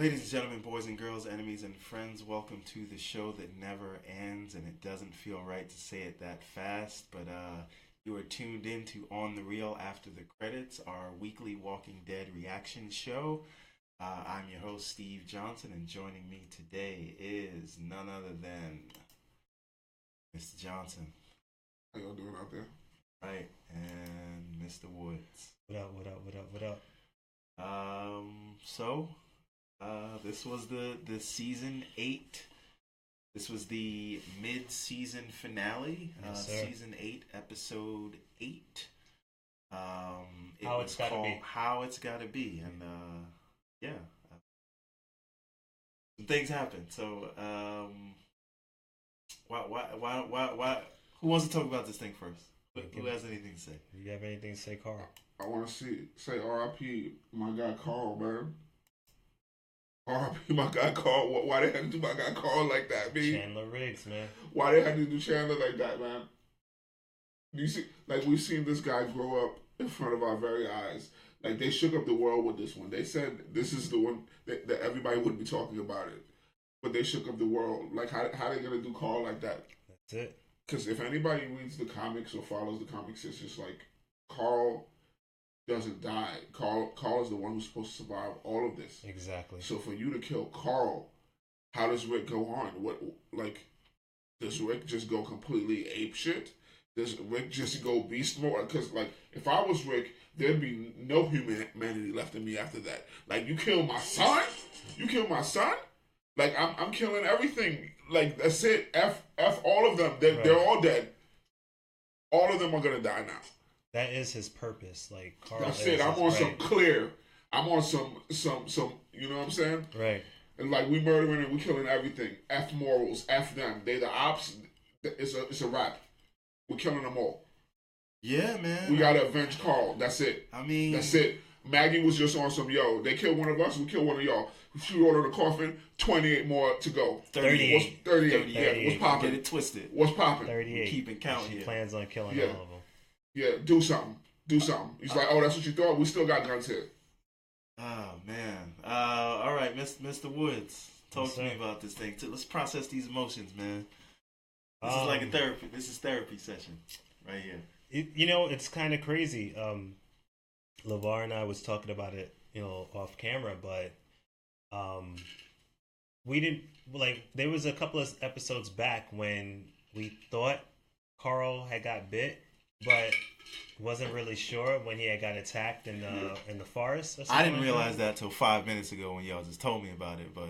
Ladies and gentlemen, boys and girls, enemies and friends, welcome to the show that never ends, and it doesn't feel right to say it that fast, but you are tuned in to On the Reel After the Credits, our weekly Walking Dead reaction show. I'm your host, Steve Johnson, and joining me today is none other than Mr. Johnson. How y'all doing out there? Right, and Mr. Woods. What up, what up, what up, what up? This was the season 8. This was the mid-season finale. Yes, Season 8, episode 8. How It's Gotta Be. How It's Gotta Be, and some things happened. So, why? Who wants to talk about this thing first? Who has anything to say? Do you have anything to say, Carl? I want to say R.I.P. my guy Carl, man. R.I.P. my guy Carl. Why they had to do my guy Carl like that, man? Chandler Riggs, man. Why they had to do Chandler like that, man? You see, like we've seen this guy grow up in front of our very eyes. Like they shook up the world with this one. They said this is the one that everybody would be talking about it, but they shook up the world. Like how they gonna do Carl like that? That's it. Because if anybody reads the comics or follows the comics, it's just like Carl doesn't die. Carl is the one who's supposed to survive all of this. Exactly. So for you to kill Carl, how does Rick go on? Does Rick just go completely ape shit? Does Rick just go beast mode? Because if I was Rick, there'd be no humanity left in me after that. Like you kill my son, Like I'm killing everything. Like that's it. F all of them. They're all dead. All of them are gonna die now. That is his purpose. Like Carl. That's it. I'm on some clear. I'm on some. You know what I'm saying? Right. And like we murdering and we killing everything. F morals. F them. They the ops. It's a wrap. We're killing them all. Yeah, man. We gotta avenge Carl. That's it. I mean, that's it. Maggie was just on some they killed one of us. We killed one of y'all. She wrote on the coffin. 28 more to go. 38. 38. Yeah. What's popping? Get it twisted. What's popping? 38. Keeping count here. She plans on killing all of them. Yeah, do something. He's like, oh, that's what you thought? We still got guns here. Oh, man. All right, Mr. Woods. Talk to me about this thing. Let's process these emotions, man. This is like a therapy. This is therapy session right here. It's kind of crazy. LeVar and I was talking about it, off camera, but we didn't, there was a couple of episodes back when we thought Carl had got bit, but wasn't really sure when he had got attacked in the forest. Or something. I didn't realize that till 5 minutes ago when y'all just told me about it, but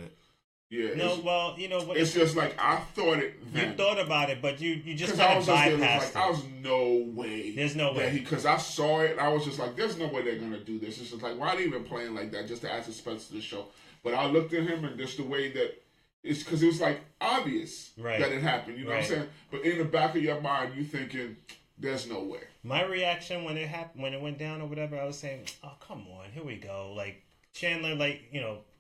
yeah. No, well, you know what? It's just like I thought it. Then. You thought about it, but you just kind of bypassed it. I was no way. There's no way because I saw it. I was just like, there's no way they're gonna do this. It's just like, why are they even playing like that just to add suspense to the show? But I looked at him and just the way that. It's because it was like obvious that it happened. You know what I'm saying? But in the back of your mind, you thinking, "There's no way." My reaction when it happened, when it went down or whatever, I was saying, "Oh, come on, here we go." Like Chandler,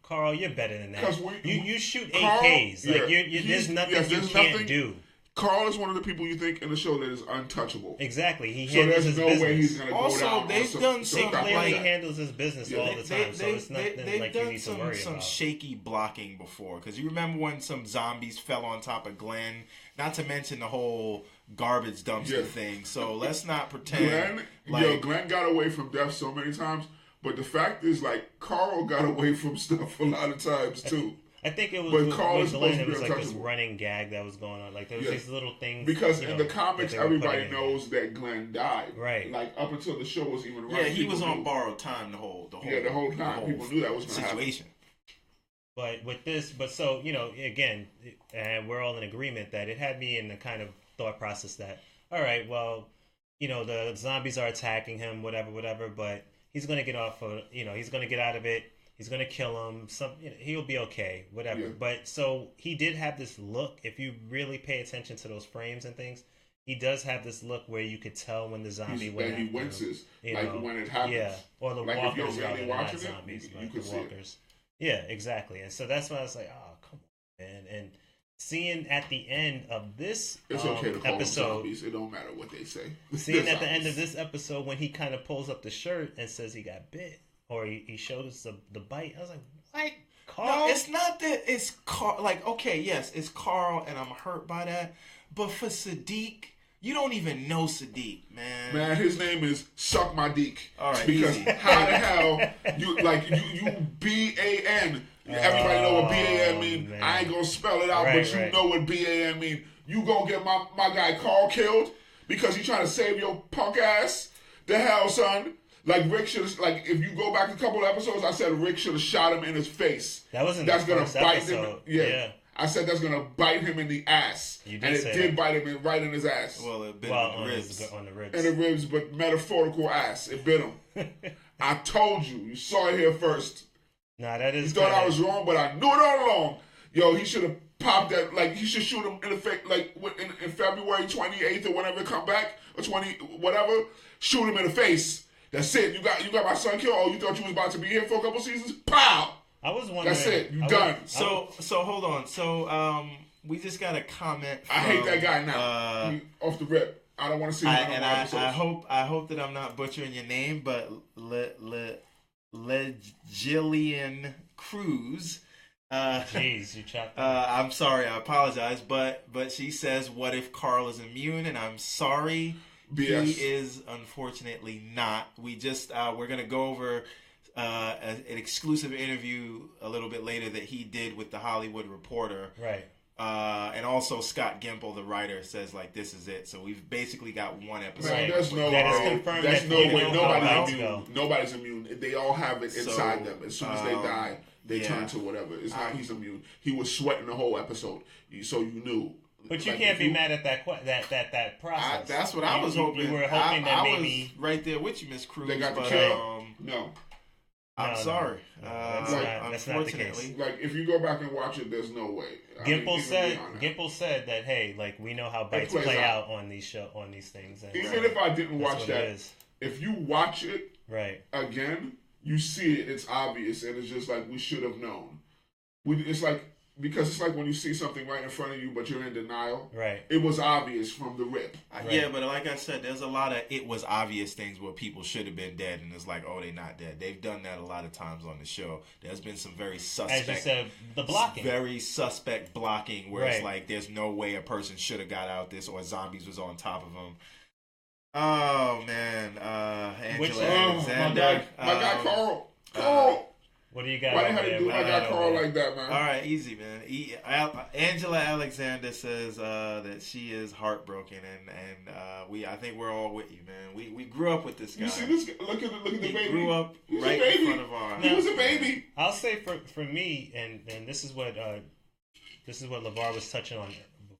Carl, you're better than that. You shoot AKs. There's nothing you can't do. Carl is one of the people you think in the show that is untouchable. Exactly. He handles his no business. Way he's gonna also, go down. They've done some. He clearly handles his business all the time, so it's nothing they've like done you need to worry some about. shaky blocking before, because you remember when some zombies fell on top of Glenn. Not to mention the whole garbage dumpster thing. So let's not pretend. Glenn got away from death so many times, but the fact is, Carl got away from stuff a lot of times too. I think it was with Glenn. It was like this running gag that was going on. Like there was these little things. Because in the comics, everybody knows that Glenn died. Right. Like up until the show was even running. Yeah, he was on borrowed time the whole time. People knew that was going to situation. Happen. But with this, so again, and we're all in agreement that it had me in the kind of thought process that, all right, well, the zombies are attacking him, whatever, but he's going to get off of, he's going to get out of it. He's going to kill him. He'll be okay, whatever. Yeah. But so he did have this look. If you really pay attention to those frames and things, he does have this look where you could tell when the zombie went. He winces, when it happens. Yeah, or the walkers rather than not zombies, you the walkers. Yeah, exactly. And so that's why I was like, oh, come on, man. And seeing at the end of this it's okay to call episode, them zombies. It don't matter what they say. Seeing at the end of this episode when he kind of pulls up the shirt and says he got bit. Or he showed us the bite. I was like, what? Carl? No, it's not that it's Carl. Like, okay, yes, it's Carl, and I'm hurt by that. But for Sadiq, you don't even know Sadiq, man. Man, his name is Suck My Deek. All right, because easy. how the hell you BAN? Everybody know what BAN mean. man. I ain't gonna spell it out, Right, but you right. know what BAN mean. You gonna get my guy Carl killed because he trying to save your punk ass? The hell, son? Like Rick should have. Like if you go back a couple of episodes, I said Rick should have shot him in his face. That wasn't That's the gonna first bite episode. him. Yeah. I said that's gonna bite him in the ass, You did and it say did that. bite him right in his ass. Well, it bit Well, on the ribs. on the ribs. In the ribs, but metaphorical ass. It bit him. I told you. You saw it here first. Nah, that You is. thought I kinda- was wrong, but I knew it all along. Yo, he should have popped that. Like, he should shoot him in the face, like, in February 28th or whenever it come back, or 20, whatever. Shoot him in the face. That's it. You got my son killed. Oh, you thought you was about to be here for a couple seasons? Pow! I was wondering. That's it. You I done. So hold on. So we just got a comment. I hate from, that guy now. He off the rip. I don't want to see him in no more episodes. I hope that I'm not butchering your name, but Legillian Cruz. Jeez, you chopped. I'm sorry, I apologize, but she says, "What if Carl is immune?" And I'm sorry, BS. he is unfortunately not. We just we're gonna go over an exclusive interview a little bit later that he did with the Hollywood Reporter. Right. And also Scott Gimple, the writer, says like this is it. So we've basically got one episode. Man, Right. there's no That is way. confirmed There's that no you way. know how Nobody's routes immune. go. Nobody's immune. They all have it inside So, them. As soon as they die, they yeah. turn to whatever. It's not he's immune. He was sweating the whole episode, so you knew. But you Like, can't if be mad at that process. That's what I was hoping. You were hoping that I maybe. was right there with you, Miss Cruz. They got the but, kill. No, I'm No, sorry. no, that's not the case. Unfortunately, like if you go back and watch it, there's no way. I mean, Gimple even said. beyond that. Gimple said that hey, like we know how bites plays play out. out on these things. And Even if I didn't that's watch what that, it is. if you watch it Right. again, you see it. It's obvious, and it's just like we should have known. It's like because it's like when you see something right in front of you, but you're in denial. Right. It was obvious from the rip. yeah, but like I said, there's a lot of it was obvious things where people should have been dead, and it's like, oh, they're not dead. They've done that a lot of times on the show. There's been some very suspect, As you said, the blocking. very suspect blocking, where it's Right. like there's no way a person should have got out this, or zombies was on top of them. Oh man, Angela Alexander. My guy Carl. What do you got? Why over they had to there? do What my do you guy got Carl over there? like that, man? All right, easy, man. Angela Alexander says that she is heartbroken, and I think we're all with you, man. We grew up with this guy. You see this? Look at the He baby. grew up He was a right baby. in front of our. He was a baby. I'll say for me, and this is what LeVar was touching on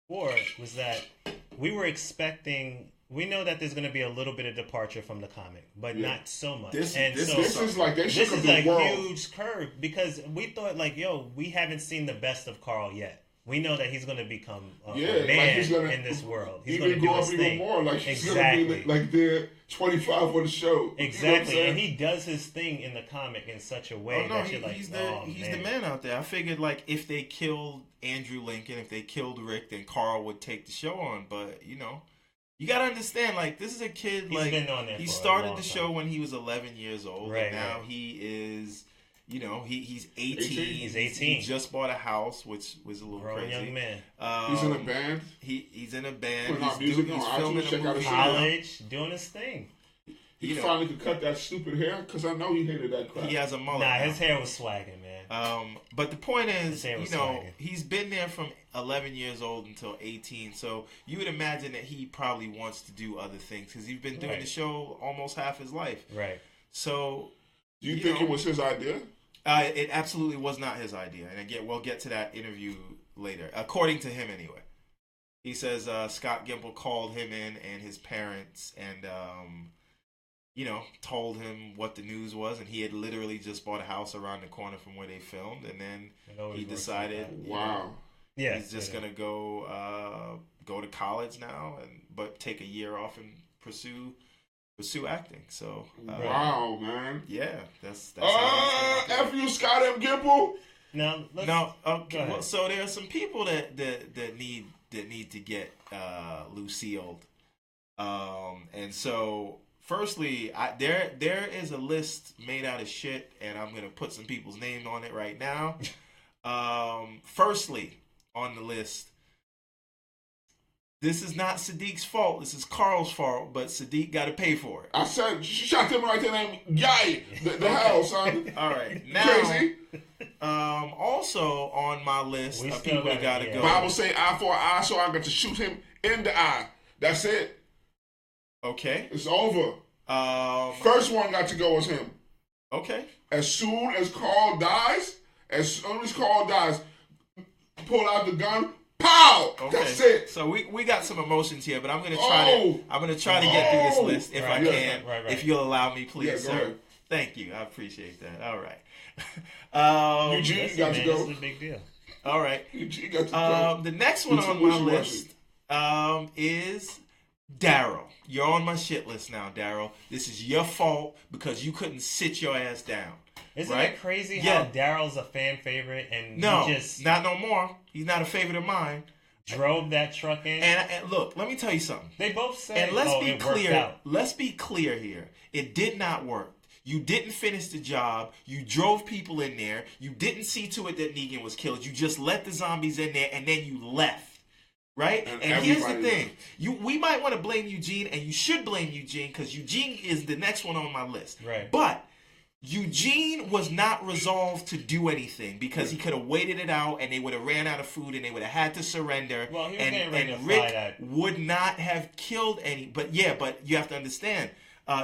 before, was that we were expecting. We know that there's going to be a little bit of departure from the comic, but Yeah. not so much. This This is like they this shook up is the a world. huge curve because we thought like, yo, we haven't seen the best of Carl yet. We know that he's going to become a Like man he's gonna in this world. He's even going to go do up his even thing. more. Like he's Exactly. gonna be like they're 25 for the show. You know what I'm Exactly, saying? and he does his thing in the comic in such a way Oh no, that you're like, he's oh, the man out there. I figured like if they killed Andrew Lincoln, if they killed Rick, then Carl would take the show on. But you gotta understand, like this is a kid. He's like been on there he for a started long the time. show when he was 11 years old, Right, and now right. he is. He's 18. He's 18. He just bought a house, which was a little grown crazy. young man, He's in a band. He's in a band. Putting out music on He's iTunes, filming check a out movie. his college, doing his thing. He finally could cut that stupid hair because I know he hated that crap. He has a mullet. Nah, now. his hair was swagging, man. But the point is, His hair was swagging. he's been there from 11 years old until 18. So you would imagine that he probably wants to do other things because he's been doing Right. the show almost half his life. Right. So Do you think it was his idea? it absolutely was not his idea. And again, we'll get to that interview later. According to him, anyway. He says Scott Gimple called him in and his parents and told him what the news was, and he had literally just bought a house around the corner from where they filmed, and then It always he works decided, like that. Wow. Yeah, he's just yeah. gonna go to college now, but take a year off and pursue acting. So Wow, man. yeah, that's how it's gonna F you, Scott M. Gimple. Now, let's, No, Go okay. ahead. Well, so there are some people that need to get Lucille, and so firstly, there is a list made out of shit, and I'm gonna put some people's names on it right now. Firstly, on the list, this is not Sadiq's fault. This is Carl's fault, but Sadiq got to pay for it. I said, shot him right there, name Yay. The hell, son. All right, now, Crazy. also on my list We of still people that gotta- gotta yeah. go. Bible say eye for eye, so I got to shoot him in the eye. That's it. Okay. It's over. First one got to go was him. Okay. As soon as Carl dies, pull out the gun, pow! Okay. That's it. So we got some emotions here, but I'm gonna try to get through this list if I Right, can. right. If you'll allow me, please, Yeah, go sir. ahead. Thank you. I appreciate that. All right. Eugene Listen, got man, to go. this is a big deal. All right. Eugene got to go. The next one It's on my wishy-washy. list is Daryl. You're on my shit list now, Daryl. This is your fault because you couldn't sit your ass down. Isn't right? it crazy Yeah. how Daryl's a fan favorite and No, he just not no more. He's not a favorite of mine. drove that truck in? And look, let me tell you something. They both said, And let's be it worked clear. out. Let's be clear here. It did not work. You didn't finish the job. You drove people in there. You didn't see to it that Negan was killed. You just let the zombies in there and then you left. Right? And here's the everybody thing. We might want to blame Eugene, and you should blame Eugene because Eugene is the next one on my list. Right. But Eugene was not resolved to do anything because he could have waited it out and they would have ran out of food and they would have had to surrender. Well, he was and getting ready to and fly Rick that. would not have killed any. But you have to understand,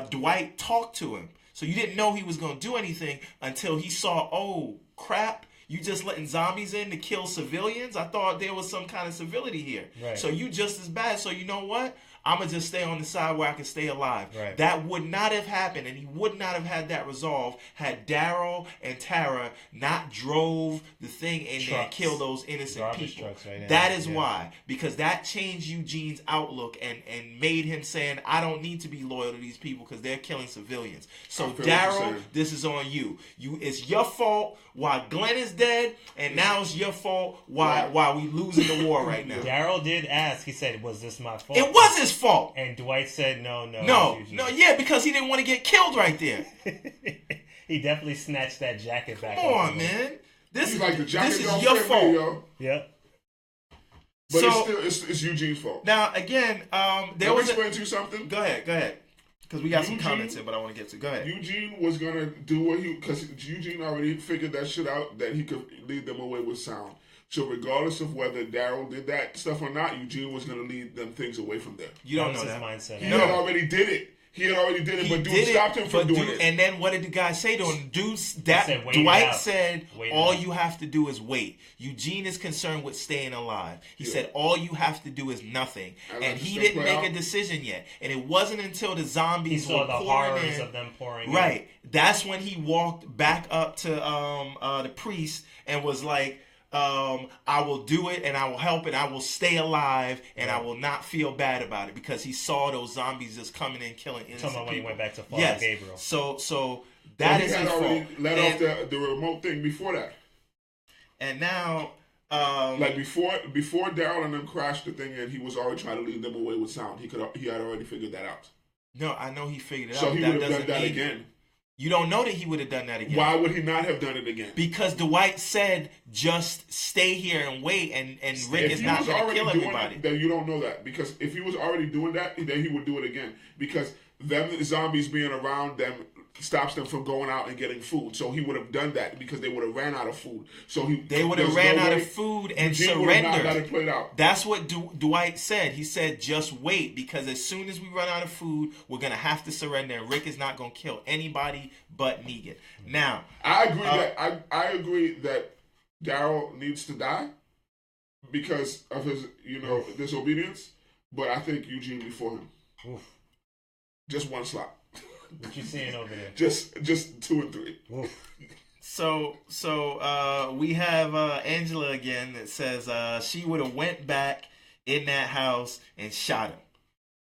Dwight talked to him. So you didn't know he was going to do anything until he saw, oh, crap. You just letting zombies in to kill civilians? I thought there was some kind of civility here. Right. So you just as bad. So you know what? I'm going to just stay on the side where I can stay alive. Right. That would not have happened, and he would not have had that resolve had Daryl and Tara not drove the thing in there and Trucks. killed those innocent Garbage people. trucks right now. That is Yeah. why. Because that changed Eugene's outlook and made him saying, I don't need to be loyal to these people because they're killing civilians. So I feel what you're Daryl, saying. this is on you. It's your fault why Glenn is dead, and now it's your fault why we losing the war right now. Daryl did ask. He said, "Was this my fault?" It was his fault. And Dwight said, "No, Yeah, because he didn't want to get killed right there. He definitely snatched that jacket back. Come off on, of him. man. This He's like, the jacket is don't your fit fault. me, yo. Yep. But So- it's Eugene's fault. Now, again, there Let me was explain to you something. Go ahead. Because we got some Eugene- comments in, but I want to get to. Go ahead. Eugene was gonna do what because Eugene already figured that shit out, that he could lead them away with sound. So regardless of whether Daryl did that stuff or not, Eugene was gonna lead them things away from there. You don't That know was that. his mindset. He had already did it. He but dude stopped him from doing it. And then what did the guy say to him? said, "Wait it Dwight out. said, Wait it all out." you have to do is wait. Eugene is concerned with staying alive. He said, all you have to do is nothing. And And let he the didn't stuff play make a out. decision yet. And it wasn't until the He zombies saw were the pouring horrors in. of them pouring. Right. That's when he walked back up to the priest and was like, I will do it and I will help and I will stay alive and I will not feel bad about it because he saw those zombies just coming in killing innocent Talking about when he people. went back to Father Yes. Gabriel. So But that he is had his already fault. let And- off the remote thing before that. And now, Like before Daryl and them crashed the thing, and he was already trying to lead them away with sound. He had already figured that out. no, I know he figured it So out. he That would have done doesn't that mean again. you don't know that he would have done that again. Why would he not have done it again? Because Dwight said, just stay here and wait, and Rick If is he not was going to already kill doing everybody. it, then you don't know that. Because if he was already doing that, then he would do it again. Because them zombies being around them stops them from going out and getting food. So he would have done that because they would have ran out of food. So They would have ran out of food and Eugene would have not got surrendered. it played out. That's what Dwight said. He said, just wait, because as soon as we run out of food, we're going to have to surrender, and Rick is not going to kill anybody but Negan. Now, I agree I agree that Daryl needs to die because of his disobedience, but I think Eugene before him. Oof. Just one slot. What you seeing over there? Just 2 and 3. Oof. so we have Angela again that says she would have went back in that house and shot him.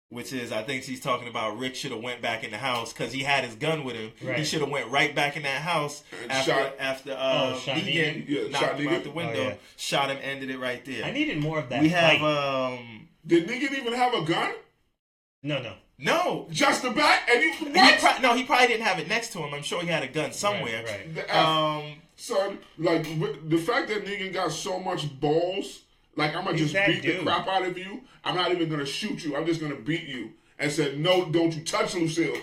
Which is, I think she's talking about Rick should have went back in the house because he had his gun with him. Right. He should have went right back in that house And after shot Negan Negan? Yeah, knocked shot him out Negan. the window, Oh, yeah. shot him, ended it right there. I needed more of that. We have fight. Did Negan even have a gun? No. No. Just the back? And you, He what? no, he probably didn't have it next to him. I'm sure he had a gun somewhere. Right. Son, like, the fact that Negan got so much balls, like, I'm going to just beat the crap out of you. I'm not even going to shoot you. I'm just going to beat you. And said, no, don't you touch Lucille.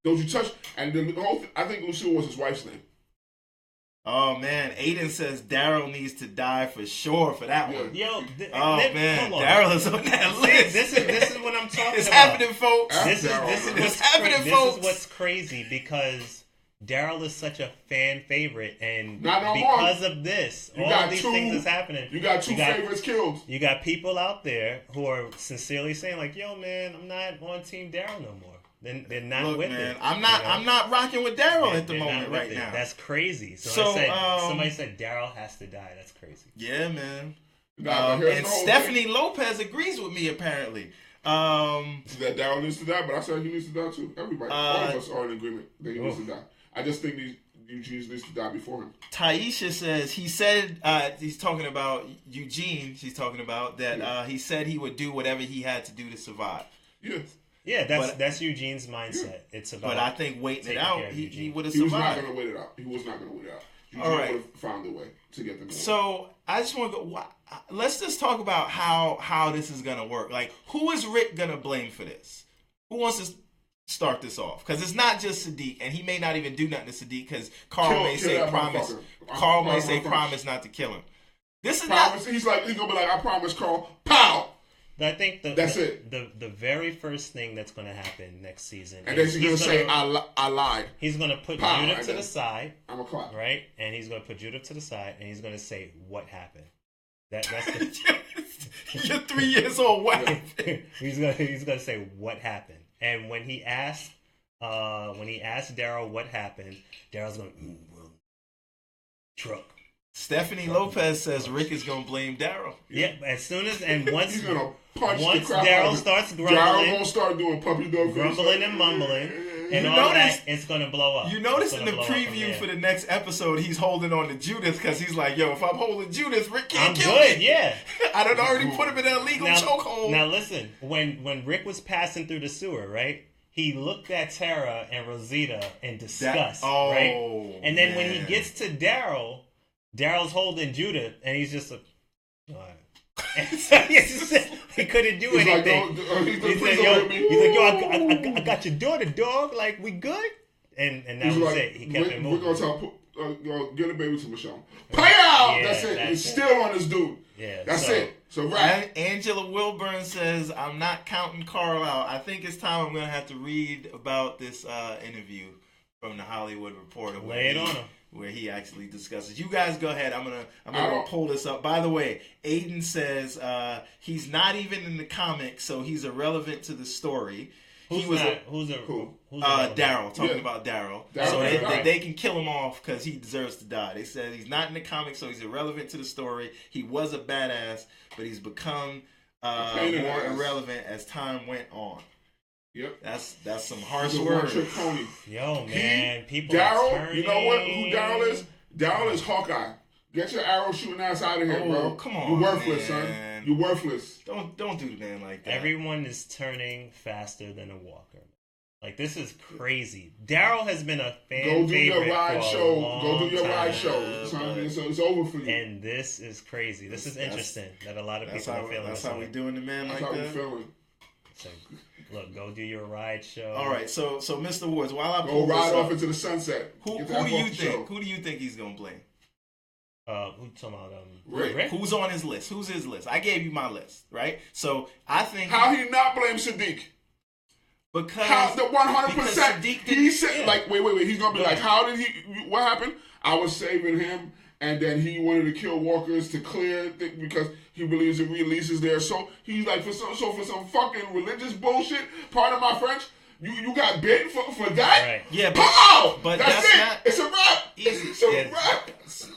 Don't you touch. And the whole I think Lucille was his wife's name. Oh, man. Aiden says Daryl needs to die for sure for that one. Yo, man. Daryl is on that list. This is what I'm talking it's about. happening, folks. This is what's crazy because Daryl is such a fan favorite, and because of this, all these things is happening. You got two favorites killed. You got people out there who are sincerely saying, like, "Yo, man, I'm not on Team Daryl no more." They're not with it. I'm not rocking with Daryl at the moment right now. That's crazy. Somebody said Daryl has to die. That's crazy. Yeah, man. And Stephanie Lopez agrees with me apparently. That Daryl needs to die, but I said he needs to die too. Everybody, all of us are in agreement that he needs to die. I just think Eugene needs to die before him. Taisha says he said he's talking about Eugene. She's talking about that he said he would do whatever he had to do to survive. Yes. Yeah, that's Eugene's mindset. Yeah. It's about. But I think waiting it out, he would have survived. He was not going to wait it out. He was not going to wait it out. Eugene would have found a way to get them. So I just want to go. Let's just talk about how this is going to work. Like, who is Rick going to blame for this? Who wants to start this off? Because it's not just Siddiq, and he may not even do nothing to Siddiq because Carl may say promise. Carl may say promise not to kill him. This is promise. He's gonna be like, I promise, Carl. Pow. I think that's it. The very first thing that's going to happen next season, and then he's going to say, "I lied." He's going to put Judith to the side. I'm a clap, right? And he's going to put Judith to the side, and he's going to say, "What happened?" That's you're 3 years old. What happened? He's gonna say, "What happened?" And when he asked Daryl what happened, Daryl's going, truck. Stephanie Lopez says Rick is gonna blame Daryl. Yeah, as soon as once he's gonna punch once the crap Daryl starts grumbling, Daryl gonna start doing puppy dog grumbling and mumbling, and all that, it's gonna blow up. You notice in the preview for the next episode, he's holding on to Judith because he's like, "Yo, if I'm holding Judith, Rick can't kill me." Yeah, I done already put him in an illegal chokehold. Now listen, when Rick was passing through the sewer, right? He looked at Tara and Rosita in disgust, right? And then when he gets to Daryl. Daryl's holding Judith, and he's just like, he couldn't do anything. He's like, yo, I got your daughter, dog. Like, we good? And that was like, it. He kept it moving. We're going to get a baby to Michelle. Pay out! Yeah, that's it. He's still on this dude. Yeah, that's it. So, right. Angela Wilburn says, I'm not counting Carl out. I think it's time I'm going to have to read about this interview from the Hollywood Reporter. Lay it on him. Where he actually discusses. You guys go ahead. I'm gonna pull this up. By the way, Aiden says he's not even in the comics, so he's irrelevant to the story. Who's Daryl. Talking about Daryl. So they can kill him off because he deserves to die. They said he's not in the comics, so he's irrelevant to the story. He was a badass, but he's become more irrelevant as time went on. Yep, that's some harsh words. Yo, man, people. Daryl, you know what? Who Daryl is? Daryl is Hawkeye. Get your arrow shooting ass out of here, bro. Come on, you're worthless, son. You're worthless. Don't do the man like that. Everyone is turning faster than a walker. Like, this is crazy. Daryl has been a fan favorite. Go do your ride show. Go do your ride show. So it's over for you. And this is crazy. This is interesting that a lot of people are feeling. That's how we doing the man like that. That's how we feeling. So, look, go do your ride show. All right, so Mr. Woods, while I go ride off into the sunset. Who do you think he's gonna blame? Who talking about Rick? Who's on his list? Who's his list? I gave you my list, right? So I think how he not blame Siddiq? Because the 100%. He said like wait. He's gonna be like, how did he? What happened? I was saving him. And then he wanted to kill walkers to clear because he believes it releases there. So he's like, for some fucking religious bullshit, pardon my French, you got bit for that? Right. Yeah, but that's it. It's a wrap. It's a wrap.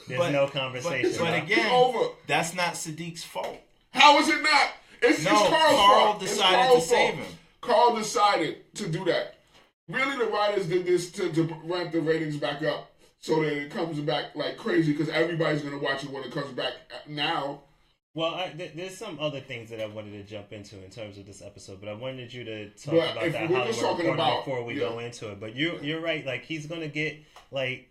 There's no conversation. But again, over. That's not Siddiq's fault. How is it not? It's Carl's fault. Carl decided to save him. Carl decided to do that. Really, the writers did this to ramp the ratings back up. So that it comes back like crazy because everybody's going to watch it when it comes back now. Well, there's some other things that I wanted to jump into in terms of this episode, but I wanted you to talk But about if that we're just Hollywood talking Reporter about- before we yeah. go into it. But you're right. Like he's gonna get like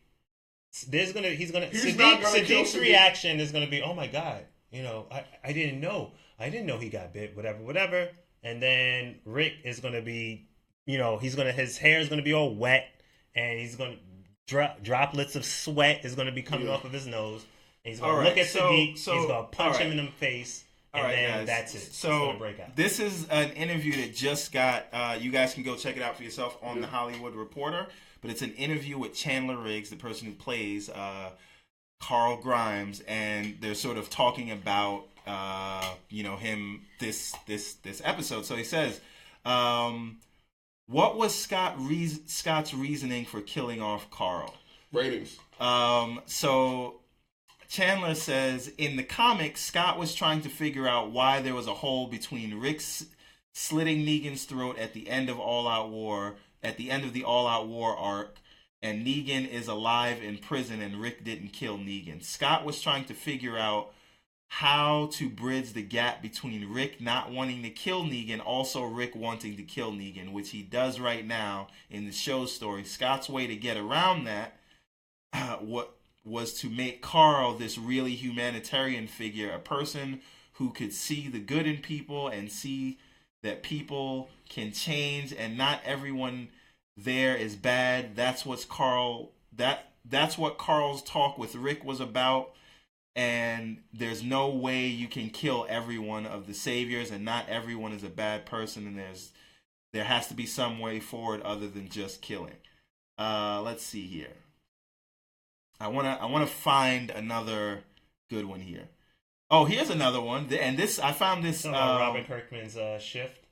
he's gonna He's not Sadiq, gonna kill Sadiq's Sadiq. reaction is gonna be, oh my god, I didn't know he got bit, whatever. And then Rick is gonna be, his hair is gonna be all wet, and he's gonna droplets of sweat is gonna be coming off of his nose. And he's gonna look at Sadiq. He's gonna punch him in the face. And then guys. that's it. So it's gonna break out. This is an interview that just got. You guys can go check it out for yourself on the Hollywood Reporter. But it's an interview with Chandler Riggs, the person who plays Carl Grimes, and they're sort of talking about him this episode. So he says, "What was Scott's reasoning for killing off Carl?" Ratings. So Chandler says, in the comics, Scott was trying to figure out why there was a hole between Rick slitting Negan's throat at the end of the All Out War arc, and Negan is alive in prison and Rick didn't kill Negan. Scott was trying to figure out how to bridge the gap between Rick not wanting to kill Negan, also Rick wanting to kill Negan, which he does right now in the show's story. Scott's way to get around that was to make Carl this really humanitarian figure, a person who could see the good in people and see that people can change and not everyone there is bad. That's what Carl's talk with Rick was about. And there's no way you can kill every one of the saviors, and not everyone is a bad person, and there has to be some way forward other than just killing. Let's see here. I wanna find another good one here. Oh, here's another one, and this I found this. Robin Kirkman's Shift.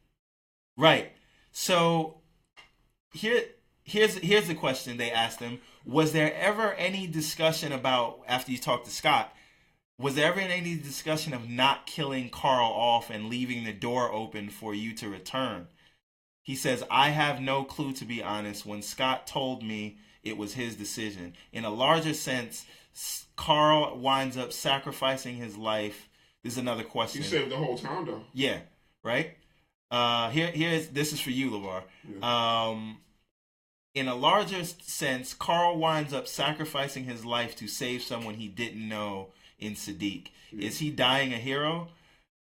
Right. So here's the question they asked him: was there ever any discussion about, after you talked to Scott, was there ever any discussion of not killing Carl off and leaving the door open for you to return? He says, I have no clue, to be honest. When Scott told me, it was his decision. In a larger sense, Carl winds up sacrificing his life. This is another question. He saved the whole town, though. Yeah, right? This is for you, LeVar. Yeah. In a larger sense, Carl winds up sacrificing his life to save someone he didn't know in Sadiq. Yeah. Is he dying a hero?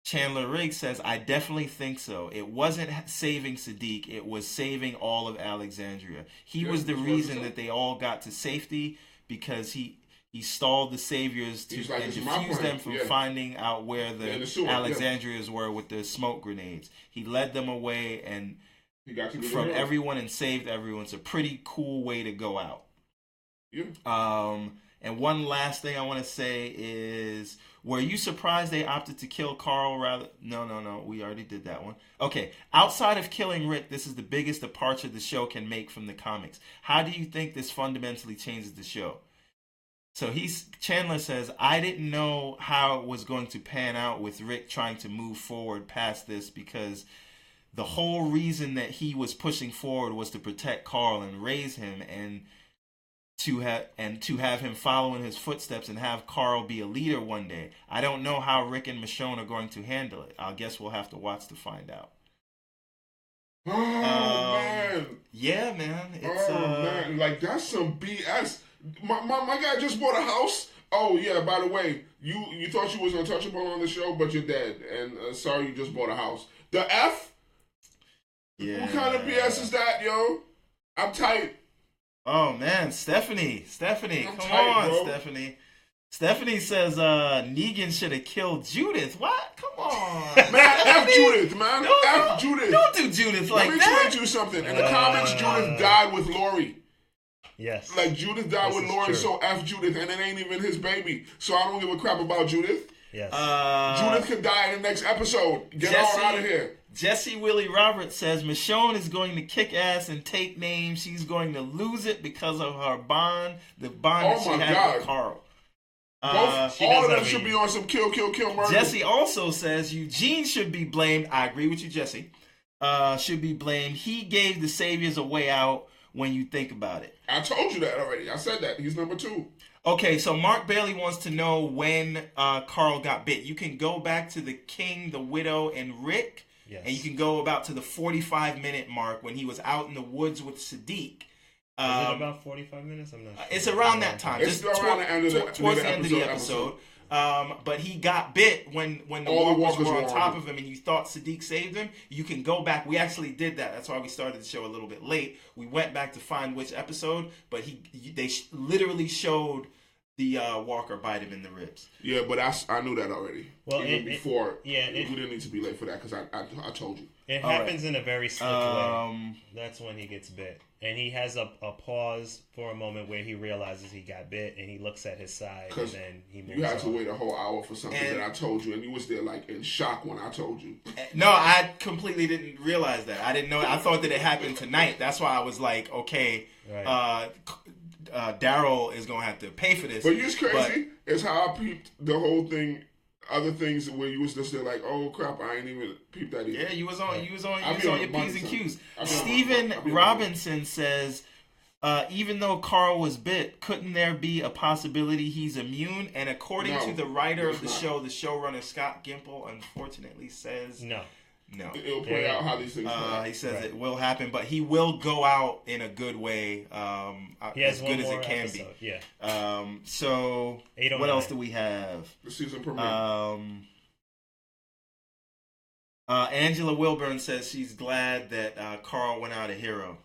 Chandler Riggs says, I definitely think so. It wasn't saving Sadiq, it was saving all of Alexandria. He was the reason that they all got to safety, because he stalled the saviors to defuse them from finding out where the Alexandrias were with the smoke grenades. He led them away and from everyone and saved everyone. It's a pretty cool way to go out. Yeah. And one last thing I want to say is, were you surprised they opted to kill Carl rather? No. We already did that one. Okay. Outside of killing Rick, this is the biggest departure the show can make from the comics. How do you think this fundamentally changes the show? So Chandler says, I didn't know how it was going to pan out with Rick trying to move forward past this, because the whole reason that he was pushing forward was to protect Carl and raise him, and to have him follow in his footsteps and have Carl be a leader one day. I don't know how Rick and Michonne are going to handle it. I guess we'll have to watch to find out. Oh, man. Yeah, man. It's, man. Like, that's some BS. My guy just bought a house. Oh, yeah, by the way, you thought you was untouchable on the show, but you're dead. And sorry, you just bought a house. The F? Yeah. What kind of BS is that, yo? I'm tight. Oh, man. Stephanie. Come on, bro. Stephanie says Negan should have killed Judith. What? Come on. Man, F Judith, man. F Judith. Don't do Judith like that. Let me explain you something. In the comics, Judith died with Lori. Yes. Like, Judith died with Lori, so F Judith, and it ain't even his baby. So I don't give a crap about Judith. Yes. Judith could die in the next episode. Get on out of here. Jesse Willie Roberts says Michonne is going to kick ass and take names. She's going to lose it because of her bond, the bond that she had with Carl. All of them should be on some kill murder. Jesse also says Eugene should be blamed. I agree with you, Jesse. Should be blamed. He gave the saviors a way out when you think about it. I told you that already. I said that. He's number 2. Okay, so Mark Bailey wants to know when Carl got bit. You can go back to the King, the Widow, and Rick, Yes. and you can go about to the 45-minute mark when he was out in the woods with Sadiq. Is it about 45 minutes? I'm not sure. It's around that time. It's Just around the end of the towards the end of the episode. But he got bit when the All the walkers were on walkers top were of him, and you thought Sadiq saved him. You can go back. We actually did that. That's why we started the show a little bit late. We went back to find which episode, but they literally showed the walker bite him in the ribs. Yeah, but I knew that already. Well, even before. we didn't need to be late for that because I told you. It happens in a very slick way. That's when he gets bit. And he has a pause for a moment where he realizes he got bit, and he looks at his side, and then he moves You had on. to wait a whole hour for something that I told you, and you was there like in shock when I told you. No, I completely didn't realize that. I didn't know. I thought that it happened tonight. That's why I was like, okay, Right. Daryl is gonna have to pay for this. But you was crazy. It's how I peeped the whole thing. Other things where you was just there like, oh crap, I ain't even peeped that either. Yeah, you was on your the P's and money, Q's. son. Stephen I'll be on Robinson says, even though Carl was bit, couldn't there be a possibility he's immune? And according No, to the writer of the it's show, the showrunner Scott Gimple, unfortunately says No. no. It'll play out how these things play. He says Right. it will happen, but he will go out in a good way, He has as one good as more it can episode. Yeah. be. So 809. what else do we have? The season premiere. Angela Wilburn says she's glad that Carl went out a hero.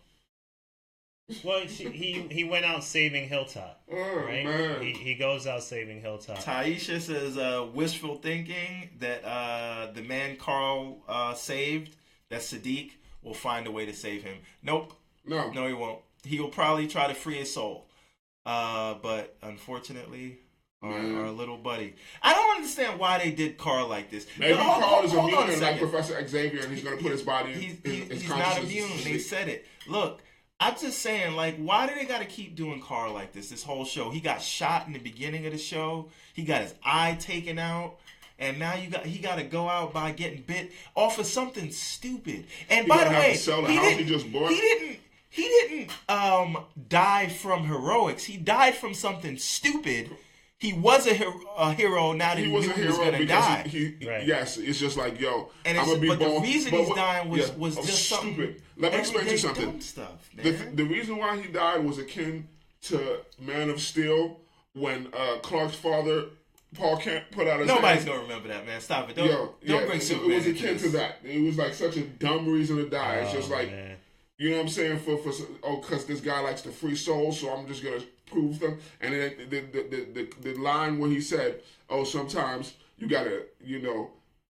Well, he went out saving Hilltop, right? Man. He goes out saving Hilltop. Taisha says wishful thinking that the man Carl saved, that Sadiq, will find a way to save him. Nope. No, No, he won't. He will probably try to free his soul. But unfortunately, our little buddy. I don't understand why they did Carl like this. maybe No, Carl is hold on a immune like second. Professor Xavier, and he's gonna put his body. He's not immune. They said it. Look, I'm just saying, like, why do they got to keep doing Carl like this? This whole show. He got shot in the beginning of the show. He got his eye taken out. And now he got to go out by getting bit off of something stupid. And by the way, he didn't die from heroics. He died from something stupid. He was a hero. Now that he knew he was gonna die. Right. Yes, it's just like, yo, And I'm gonna be but born. the reason he's dying was just stupid. something. Let me explain to you everyday something. dumb stuff, man. The reason why he died was akin to Man of Steel when Clark's father, Paul Kent, put out his Nobody's hand. gonna remember that, man. Stop it. Don't bring it Superman was into akin this. to that. It was like such a dumb reason to die. It's just like, man. you know what I'm saying? Because this guy likes to free souls, so I'm just gonna prove them. And then the line where he said, "Oh, sometimes you gotta,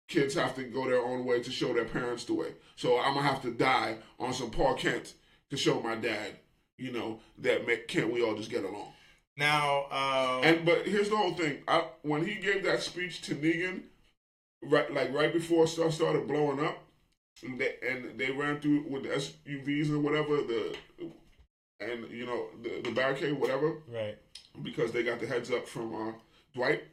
kids have to go their own way to show their parents the way. So I'm gonna have to die on some Paul Kent to show my dad, can't we all just get along?" Now, But here's the whole thing. When he gave that speech to Negan, right before stuff started blowing up, and they ran through with the SUVs or whatever, the barricade, whatever, Right. because they got the heads up from Dwight.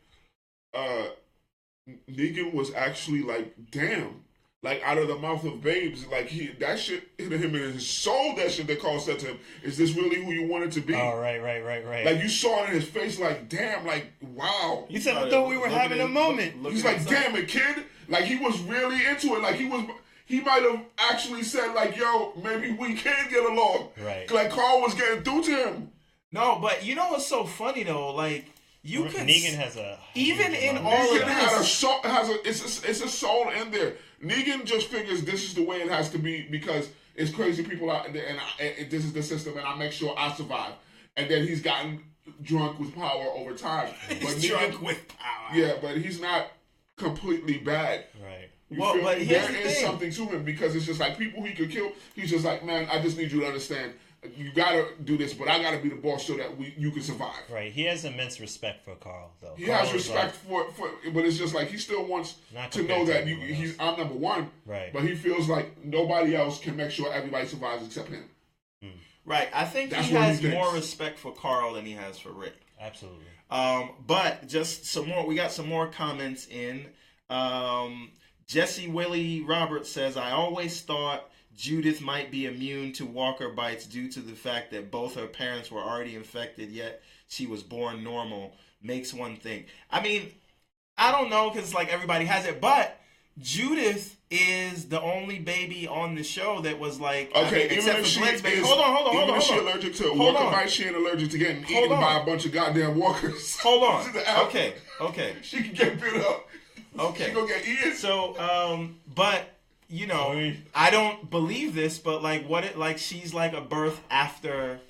Negan was actually like, damn. Like, out of the mouth of babes, like, that shit hit him in his soul, that shit that Carl said to him. Is this really who you wanted to be? Oh, right. Like, you saw it in his face, like, damn, like, wow. He said, I thought we were having a moment. He's like, damn it, kid. Like, he was really into it. Like, he might have actually said, like, yo, maybe we can get along. Right. Like, Carl was getting through to him. no, but you know what's so funny though? Like, you could Negan has a even in huge all Negan of had a this. soul, it's a soul in there. Negan just figures this is the way it has to be because it's crazy people out there, and this is the system, and I make sure I survive. And then he's gotten drunk with power over time. He's drunk with power. Yeah, but he's not completely bad. Right. You Well, feel but me? here's There the is thing. something to him because it's just like people he could kill. He's just like, man, I just need you to understand. You gotta do this, but I gotta be the boss so that you can survive. Right. He has immense respect for Carl, though. He Carl has is respect for, but it's just like he still wants Not to know compared that to anyone else. I'm number one. Right. But he feels like nobody else can make sure everybody survives except him. Right. I think That's he what he has thinks. more respect for Carl than he has for Rick. Absolutely. But just some more. We got some more comments in. Jesse Willie Roberts says, I always thought Judith might be immune to walker bites due to the fact that both her parents were already infected, yet she was born normal, makes one think. I mean, I don't know, because like everybody has it, but Judith is the only baby on the show that was like, okay, I mean, even if she Blitz, baby. is, Hold on. she allergic to walker bites, she ain't allergic to getting eaten by a bunch of goddamn walkers. Hold on. Okay. She can get bit up. Okay. She gonna get eaten. So, but you know, I don't believe this, but like, what it like? She's like a birth after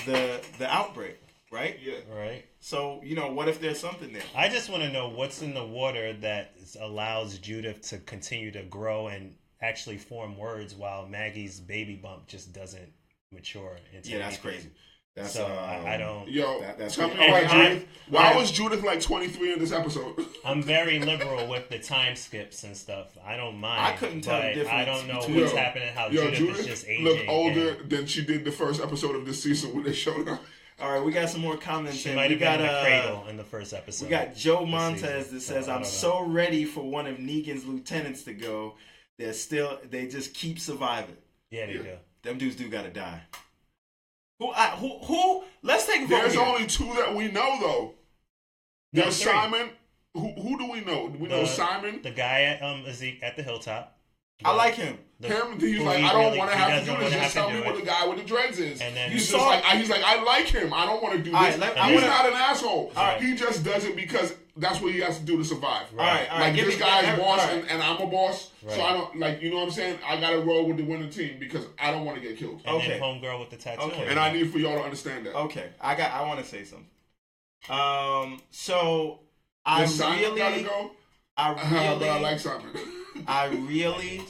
the outbreak, right? Yeah. Right. So, you know, what if there's something there? I just want to know what's in the water that allows Judith to continue to grow and actually form words while Maggie's baby bump just doesn't mature into that's anything. crazy. That's, so I don't. Yo, that's tell me crazy. why Judith. Why was Judith like 23 in this episode? I'm very liberal with the time skips and stuff. I don't mind. I couldn't tell the difference. I don't know between- what's happening. How Judith is just aging. looked older than she did the first episode of this season when they showed her. All right, we got some more comments. She in. might We have been got in the cradle in the first episode. We got Joe this Montez season. that says, I "I'm don't know. so ready for one of Negan's lieutenants to go. They just keep surviving. Yeah, they do. Them dudes do gotta die. Who? Let's take a vote. There's here. only two that we know though. There's three. Simon. Who do we know? Do we know Simon? The guy at the hilltop. I like him. He's who like, he I don't really- want to he have to doesn't do wanna this. have Just to tell do me what it. the guy with the dreads is. And then he's you just saw- like, I like him. I don't want to do this. All right, He's not an asshole. He just does it because that's what he has to do to survive. All right. Like this guy's boss all right. and I'm a boss, Right. so I don't like. You know what I'm saying? I got to roll with the winning team because I don't want to get killed. And Okay. then homegirl with the tattoo. Okay. And I need for y'all to understand that. Okay, I want to say something. So I Does Simon gotta really, go? I But I really, like Simon. I really,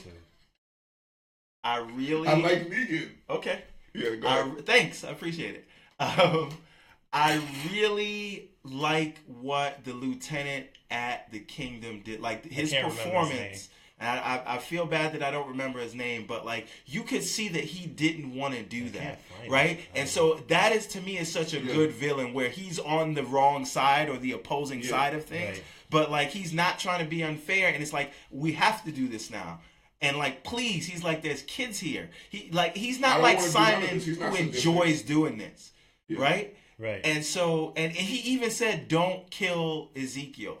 I like Negan. Okay. Yeah, go ahead. Thanks, I appreciate it. I really like what the lieutenant at the Kingdom did. Like his can't remember his performance. And I feel bad that I don't remember his name, but like you could see that he didn't want to do that, right? And so that is to me is such a good villain where he's on the wrong side or the opposing side of things, but like he's not trying to be unfair, and it's like we have to do this now. And like, please, he's like, there's kids here. He's not like Simon who enjoys doing this, right? Right. And so, and he even said, "Don't kill Ezekiel,"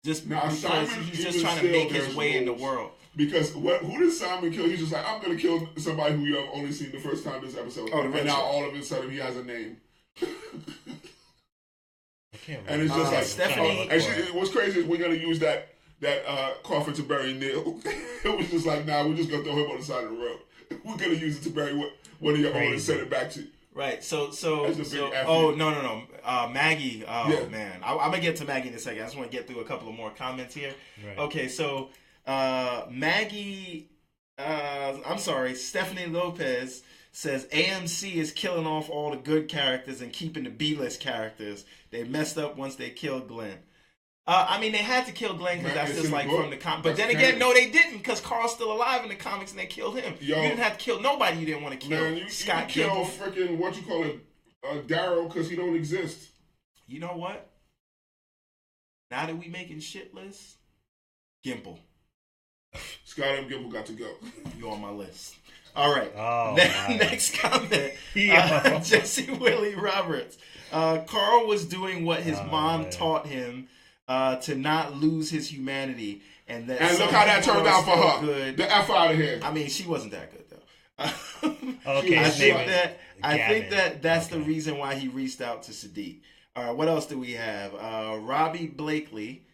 just because Simon he's just even trying to make still, his way in the there's world. Because who did Simon kill? He's just like, I'm going to kill somebody who you have only seen the first time this episode. Oh, the and red now shirt. all of a sudden he has a name. I can't And it's just like Stephanie- And what's crazy is we're gonna use that coffin to bury Neil. It was just like, nah, we're just gonna throw him on the side of the road. We're gonna use it to bury one of your own and send it back to you. Right. So. That's a big F Oh you. no. Maggie. Oh Yeah. man, I'm gonna get to Maggie in a second. I just want to get through a couple of more comments here. Right. Okay. So Maggie. I'm sorry. Stephanie Lopez says AMC is killing off all the good characters and keeping the B-list characters. They messed up once they killed Glenn. I mean, they had to kill Glenn because that's It's just in the like book. from the comic. But That's then again, canon. no, they didn't because Carl's still alive in the comics and they killed him. Yo. You didn't have to kill nobody you didn't want to kill. Man, you Scott kill Gimple. freaking what you call it, Daryl, because he don't exist. You know what? Now that we making shit lists, Gimple, Scott M. Gimple got to go. you on my list. All right. Oh, my. Next comment. Yo. Jesse Willie Roberts. Carl was doing what his mom man. taught him to not lose his humanity, and that. And some look how that people turned are out for still her. Good. The F out of here. I mean, she wasn't that good though. Okay, I his think name is that Gavin. that's the Okay. reason why he reached out to Sadiq. All right, what else do we have? Robbie Blakely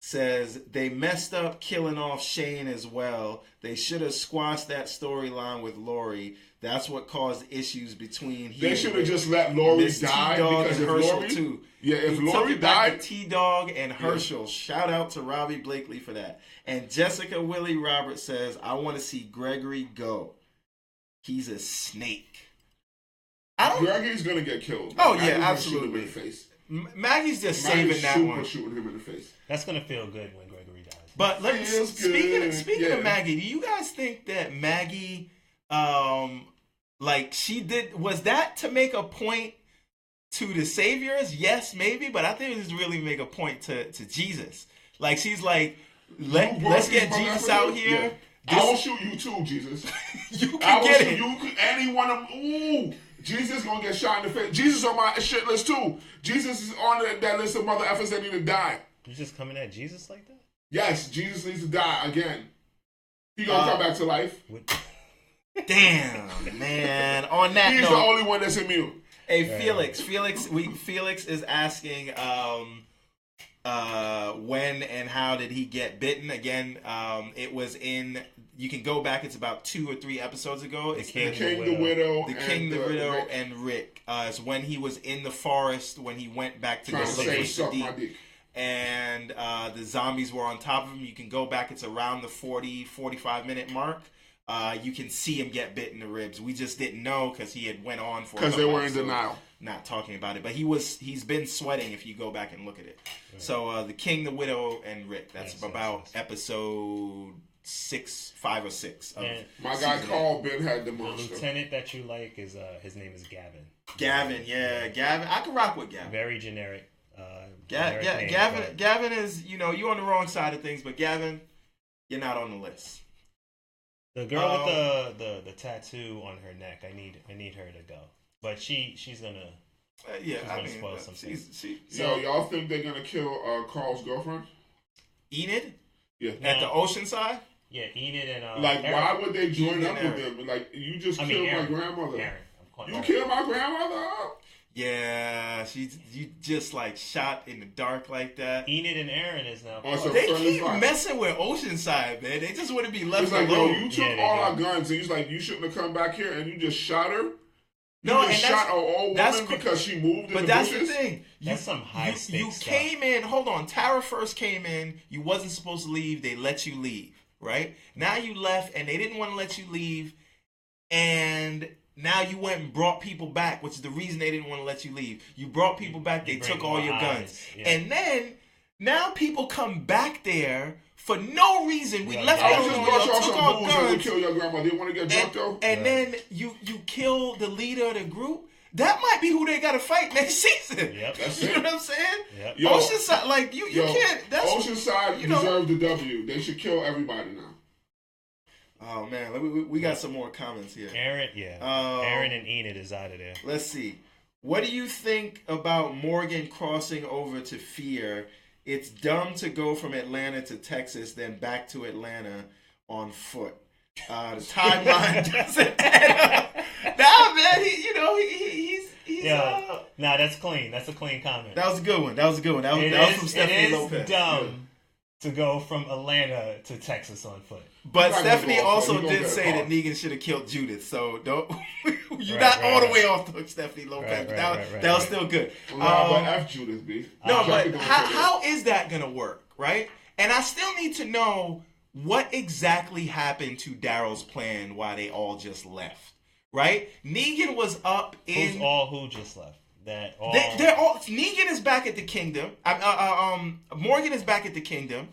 says they messed up killing off Shane as well. They should have squashed that storyline with Lori. That's what caused issues between. They should have just let Lori Miss die T-Dog because and if Herschel Lori, too. yeah, if He took Lori it back died, to T-Dog and Herschel. Shout out to Robbie Blakely for that. And Jessica Willie Roberts says, I want to see Gregory go. He's a snake. I don't. Gregory's gonna get killed. Oh, Maggie's yeah, gonna shoot absolutely. him in the face. Maggie's just Maggie's saving that one. shooting him in the face. That's gonna feel good when Gregory dies. But let me, Feels speaking good, speaking yeah. of Maggie, do you guys think that Maggie, like she did, was that to make a point to the saviors? Yes, maybe, but I think it was really make a point to Jesus. Like she's like, let's get Jesus out here. I will shoot you too, Jesus. You I can will get shoot it. you. Any one of them. Ooh, Jesus gonna get shot in the face. Jesus on my shit list too. Jesus is on that list of mother effers that need to die. You just coming at Jesus like that? Yes, Jesus needs to die again. He gonna come back to life. Damn, man. On that He's note, the only one that's immune. hey, Felix. Felix is asking when and how did he get bitten? Again, it was in. You can go back. It's about 2 or 3 episodes ago. It's The King, the Widow, the King, the Widow, Rick. and Rick. It's when he was in the forest when he went back to go Trying to look say for suck my Sadiq. dick. And the zombies were on top of him. You can go back. It's around the 45 minute mark. You can see him get bit in the ribs. We just didn't know because he had went on for Because they were in denial. not talking about it. But he's been sweating if you go back and look at it. Right. So the King, the Widow, and Rick. That's about episode 5 or 6. Of My guy Carl Ben had the The monster. lieutenant that you like is his name is Gavin. Gavin, Gavin. I can rock with Gavin. Very generic. Gavin is, you're on the wrong side of things, but Gavin, you're not on the list. The girl with the tattoo on her neck, I need her to go. But she's gonna spoil something. Y'all think they're gonna kill Carl's girlfriend? Enid? Yeah. At the ocean side? Yeah, Enid and Eric. Why would they join Enid up with them? Like, you just killed Aaron. my grandmother. Aaron. You killed my grandmother? Yeah, you just like shot in the dark like that. Enid and Aaron is now. They keep messing with Oceanside, man. They just want to be left it's like, alone. yo, you took all our guns, and he's like, you shouldn't have come back here, and you just shot her. No, and shot an old woman because she moved in but the that's bushes? the thing. That's some high stakes You stuff. came in. Hold on. Tara first came in. You wasn't supposed to leave. They let you leave. Right now you left, and they didn't want to let you leave, and now you went and brought people back, which is the reason they didn't want to let you leave. You brought people back. They took all your guns, and then now people come back there. For no reason, we left I them was just alone. brought y'all Took some our booze and would guns. kill your grandma. Didn't want to get drunk though. And then you kill the leader of the group. That might be who they got to fight next season. Yep. That's you it. know what I'm saying? Yep. Oceanside, like you can't. That's Oceanside deserved the W. They should kill everybody now. Oh man, we got some more comments here. Aaron and Enid is out of there. Let's see. What do you think about Morgan crossing over to Fear? It's dumb to go from Atlanta to Texas, then back to Atlanta on foot. The timeline doesn't add up. Nah, man, he's Nah, that's clean. That's a clean comment. That was a good one. That was from Stephanie Lopez. It is dumb to go from Atlanta to Texas on foot. But You're Stephanie not also gonna did get a say car. that Negan should have killed Judith. So don't you're not all the way off the hook, Stephanie Lopez. That was still good. But F Judith, B. No, but how is that gonna work, right? And I still need to know what exactly happened to Daryl's plan while they all just left, right? Negan was up in. Who just left? They're all. Negan is back at the Kingdom. Morgan is back at the Kingdom,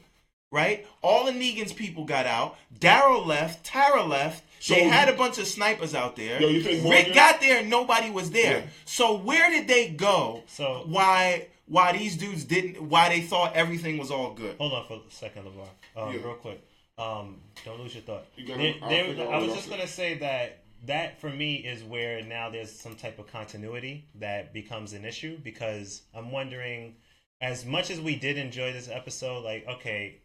right? All of Negan's people got out. Daryl left. Tara left. They had a bunch of snipers out there. Yo, you think Rick got there and nobody was there. Yeah. So where did they go? So why these dudes didn't? Why they thought everything was all good? Hold on for a second, LeVar. Real quick. Don't lose your thought. I was just gonna say that for me is where now there's some type of continuity that becomes an issue, because I'm wondering, as much as we did enjoy this episode, like, okay,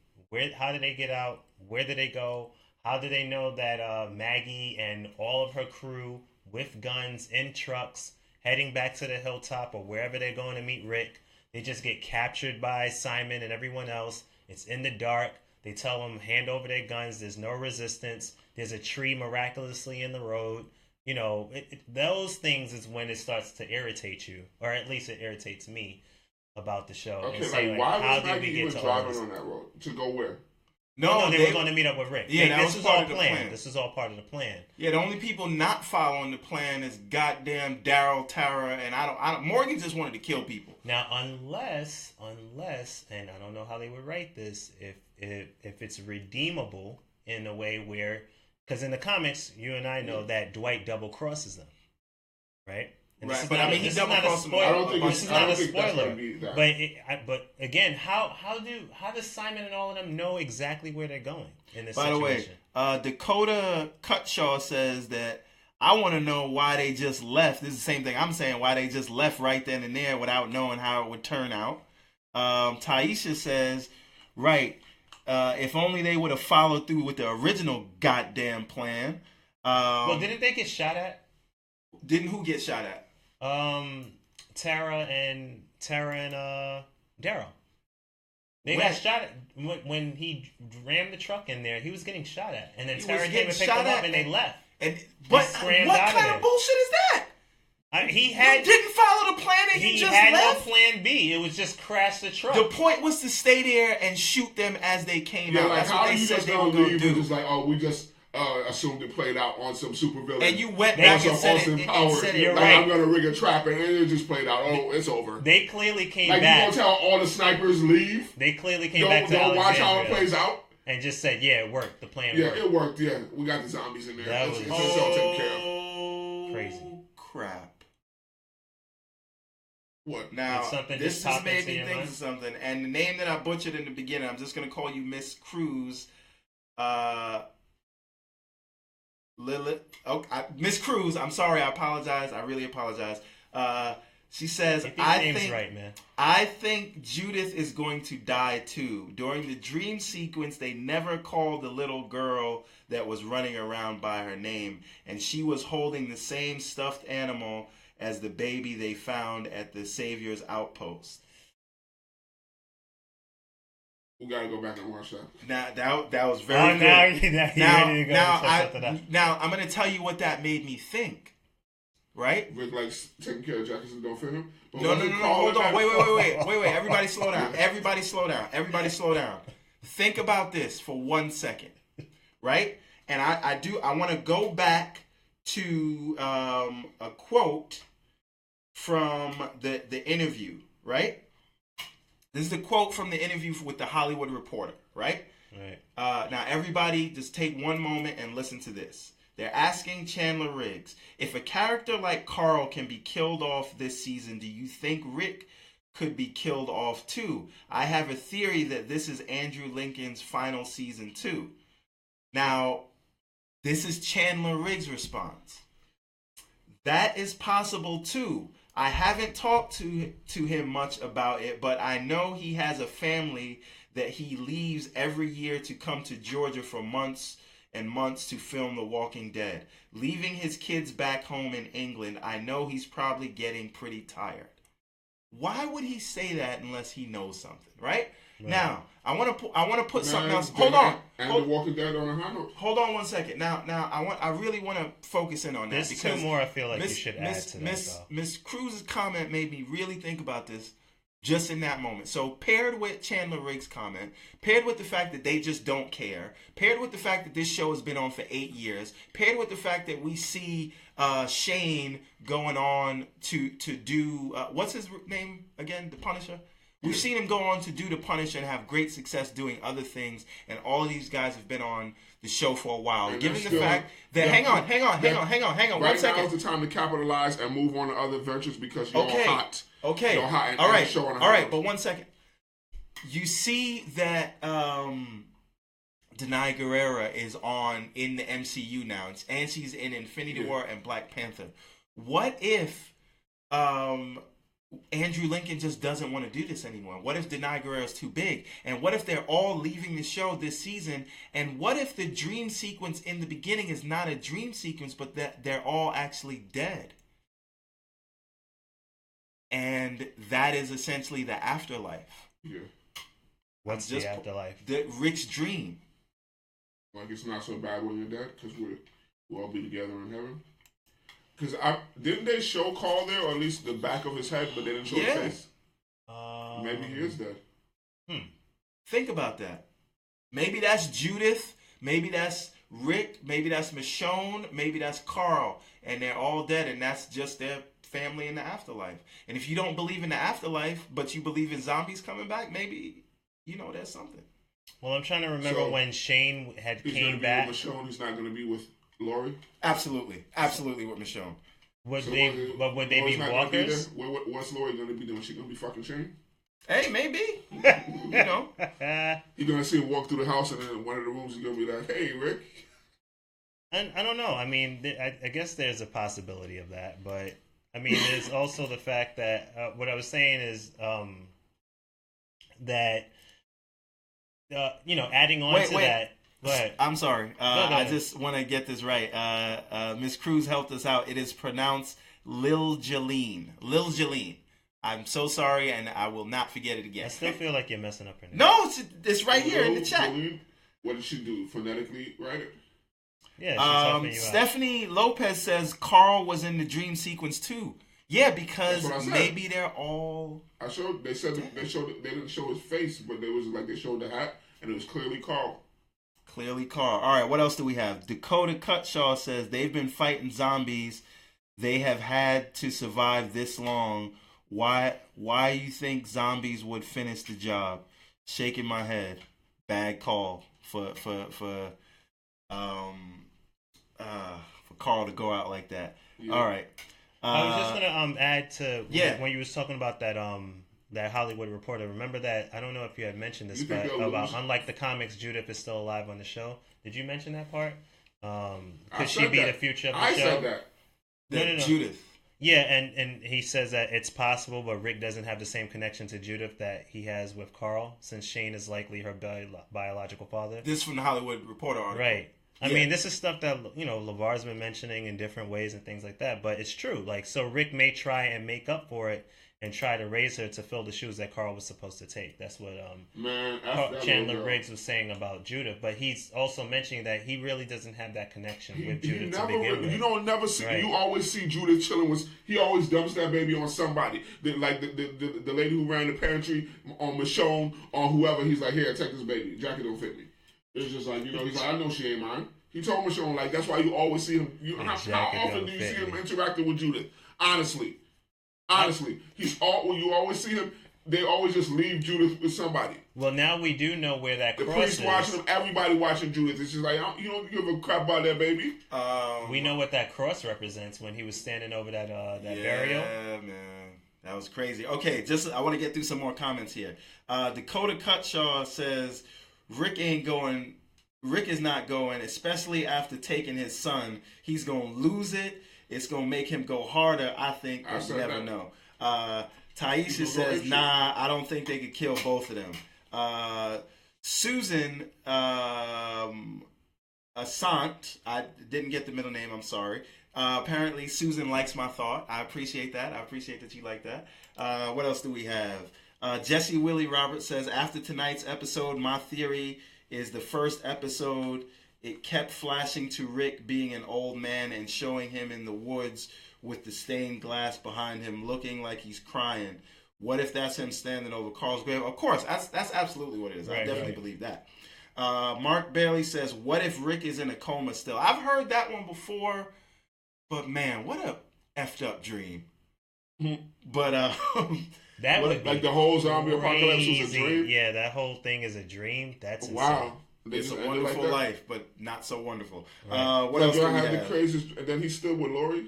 how did they get out? Where did they go? How did they know that Maggie and all of her crew with guns in trucks heading back to the hilltop or wherever they're going to meet Rick, they just get captured by Simon and everyone else? It's in the dark. They tell them, hand over their guns. There's no resistance. There's a tree miraculously in the road. Those things is when it starts to irritate you, or at least it irritates me about the show. Okay, why was Maggie even driving on that road? To go where? No, they were going to meet up with Rick. Yeah, this was all planned. This was all part of the plan. Yeah, the only people not following the plan is goddamn Daryl, Tara, and I don't. Morgan just wanted to kill people. Now, unless, and I don't know how they would write this, if it's redeemable in a way where, because in the comics, you and I know that Dwight double crosses them, right? And Right, this is but not, I mean, he this is double not a crossed him. spoiler. I don't think This is I not don't a think that's spoiler. gonna be that. But again, how does Simon and all of them know exactly where they're going in this By the situation? way, Dakota Cutshaw says that I want to know why they just left. This is the same thing I'm saying. Why they just left right then and there without knowing how it would turn out. Taisha says, right. If only they would have followed through with the original goddamn plan. Well, didn't they get shot at? Didn't who get shot at? Tara and Daryl. They When? got shot at when he rammed the truck in there. He was getting shot at, and then He Tara was came getting and picked shot him up, at, and they left. And but scrammed what out of kind there. of bullshit is that? He You had didn't follow the plan and he he just had left. no plan B. It was just crash the truck. The point was to stay there and shoot them as they came Yeah, out. like That's how what are they you said just they gonna were going to leave and do. just like, oh, we just assumed it played out on some supervillain. And you went on back some and said Austin it. Powers. Said You're like, right. I'm gonna rig a trap and it just played out. Oh, it's over. They clearly came Like you back. gonna tell all the snipers leave? They clearly came back to Don't watch how it Alexandria plays out. and just said, "Yeah, it worked. The plan Yeah, worked." it worked. Yeah, we got the zombies in there. That It's was- all taken care of. Oh, Crazy. crap. What? Now, Did something this just just pop made into me your think mind? of something. And the name that I butchered in the beginning, I'm just going to call you Miss Cruz. Lilith. Oh, Miss Cruz, I'm sorry. I apologize. I really apologize. She says, Get these names right, man. I think Judith is going to die too. During the dream sequence, they never called the little girl that was running around by her name, and she was holding the same stuffed animal as the baby they found at the Savior's outpost. We gotta go back and watch that. Now that was very good. Now you're ready to go and set something up. Now I'm going to tell you what that made me think. Right? Rick likes taking care of Jefferson, don't fit him. But No. wasn't Carl Hold in on. that? Wait. Everybody slow down. Everybody slow down. Think about this for 1 second. Right? And I want to go back to a quote from the interview, right? This is the quote from the interview with the Hollywood Reporter, right? Right. Now, everybody, just take one moment and listen to this. They're asking Chandler Riggs, if a character like Carl can be killed off this season, do you think Rick could be killed off too? I have a theory that this is Andrew Lincoln's final season too. Now, this is Chandler Riggs' response. That is possible too. I haven't talked to him much about it, but I know he has a family that he leaves every year to come to Georgia for months and months to film The Walking Dead. Leaving his kids back home in England, I know he's probably getting pretty tired. Why would he say that unless he knows something, right? Now, I want to put something else. Hold on. And The Walking Dead on a high note. Hold on 1 second. Now, I really want to focus in on that. There's because two more I feel like you should add to that, though. Miss Cruz's comment made me really think about this just in that moment. So paired with Chandler Riggs' comment, paired with the fact that they just don't care, paired with the fact that this show has been on for 8 years, paired with the fact that we see Shane going on to do what's his name again? The Punisher. We've seen him go on to do The Punisher and have great success doing other things, and all of these guys have been on the show for a while. And Given the still- fact that, yeah, hang on, 1 Right second. now is the time to capitalize and move on to other ventures because you're Okay. hot. Okay. You're hot and, all right. and showing All right. But 1 second. You see that Denai Guerrera is on in the MCU now, and she's in Infinity War and Black Panther. What if Andrew Lincoln just doesn't want to do this anymore? What if Denai Guerrera is too big? And what if they're all leaving the show this season? And what if the dream sequence in the beginning is not a dream sequence, but that they're all actually dead? And that is essentially the afterlife. Yeah. What's just- the afterlife? The Rick's dream. Like it's not so bad when you're dead because we'll all be together in heaven. Because didn't they show Carl there, or at least the back of his head, but they didn't show his face? Maybe he is dead. Think about that. Maybe that's Judith. Maybe that's Rick. Maybe that's Michonne. Maybe that's Carl. And they're all dead, and that's just their family in the afterlife. And if you don't believe in the afterlife, but you believe in zombies coming back, maybe, there's something. Well, I'm trying to remember So, when Shane had He's came going to be back. with Michonne. He's not going to be with Lori. Absolutely with Michonne. Would So they? But would they Lori's be not gonna be walkers? there? What's Lori gonna be doing? She gonna be fucking Shane? Hey, maybe. You know. He gonna see him walk through the house, and then in one of the rooms he's gonna be like, "Hey, Rick." And I don't know. I mean, I guess there's a possibility of that, but I mean, there's also the fact that what I was saying is that adding on to Wait. that. Go ahead. I'm sorry. No. I just want to get this right. Miss Cruz helped us out. It is pronounced Lil Jalene. Lil Jalene. I'm so sorry, and I will not forget it again. I still feel like you're messing up her name. No, it's right here in the Lil chat. Jolene, what did she do? Phonetically write it? Yeah, she's helping you out. Stephanie Lopez says Carl was in the dream sequence too. Yeah, because That's what I said. maybe they're all. I showed. They said they didn't show his face, but they was like they showed the hat, and it was clearly Carl. Clearly Carl. All right, what else do we have? Dakota Cutshaw says they've been fighting zombies. They have had to survive this long. Why you think zombies would finish the job? Shaking my head. Bad call for Carl to go out like that. Yeah. All right. I was just gonna add to Yeah. when you was talking about that that Hollywood Reporter. Remember that? I don't know if you had mentioned this, You think but they'll about lose? unlike the comics, Judith is still alive on the show. Did you mention that part? I Could she said be that. the future of the I show? said that. No. Judith. Yeah, and he says that it's possible, but Rick doesn't have the same connection to Judith that he has with Carl, since Shane is likely her biological father. This from the Hollywood Reporter article. Right. I Yeah. mean, this is stuff that, LeVar's been mentioning in different ways and things like that, but it's true. Like, so Rick may try and make up for it and try to raise her to fill the shoes that Carl was supposed to take. That's what Man, after that Chandler little girl, Riggs was saying about Judith, but he's also mentioning that he really doesn't have that connection with He Judith to never, begin with. you don't never see. Right. You always see Judith chilling with. He always dumps that baby on somebody. The lady who ran the pantry on Michonne or whoever. He's like, here, take this baby. Jacket don't fit me. It's just like, he's like, I know she ain't mine. He told Michonne, like, that's why you always see him. How jacket often don't do you fit see him me. interacting with Judith? Honestly, you always see him. They always just leave Judith with somebody. Well, now we do know where that The cross priest is. watching him, everybody watching Judith. It's just like, you don't give a crap about that baby. We know what that cross represents when he was standing over that burial. Yeah, man. That was crazy. Okay, I want to get through some more comments here. Dakota Cutshaw says, Rick is not going, especially after taking his son. He's going to lose it. It's going to make him go harder, I think, but you never know. Taisha says, nah, I don't think they could kill both of them. Susan Assant, I didn't get the middle name, I'm sorry. Apparently, Susan likes my thought. I appreciate that. I appreciate that you like that. What else do we have? Jesse Willie Roberts says, after tonight's episode, my theory is the first episode, it kept flashing to Rick being an old man and showing him in the woods with the stained glass behind him looking like he's crying. What if that's him standing over Carl's grave? Of course, that's absolutely what it is. I definitely believe that. Mark Bailey says, what if Rick is in a coma still? I've heard that one before, but man, what a effed up dream. But that would be like the whole zombie apocalypse was a crazy. dream. Yeah, that whole thing is a dream. That's Wow. It's a ended wonderful like that? life, but not so wonderful. Right. What else do we have have? the craziest, and then he's still with Lori.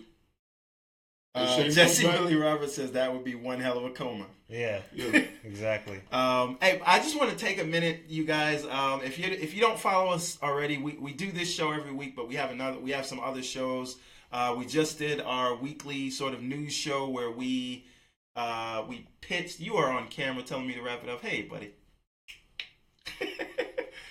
And Shane Jesse comes back? Willie Roberts says that would be one hell of a coma. Yeah, Yeah. exactly. Hey, I just want to take a minute, you guys. If you don't follow us already, we do this show every week, but we have some other shows. We just did our weekly sort of news show where we pitched. You are on camera telling me to wrap it up. Hey, buddy.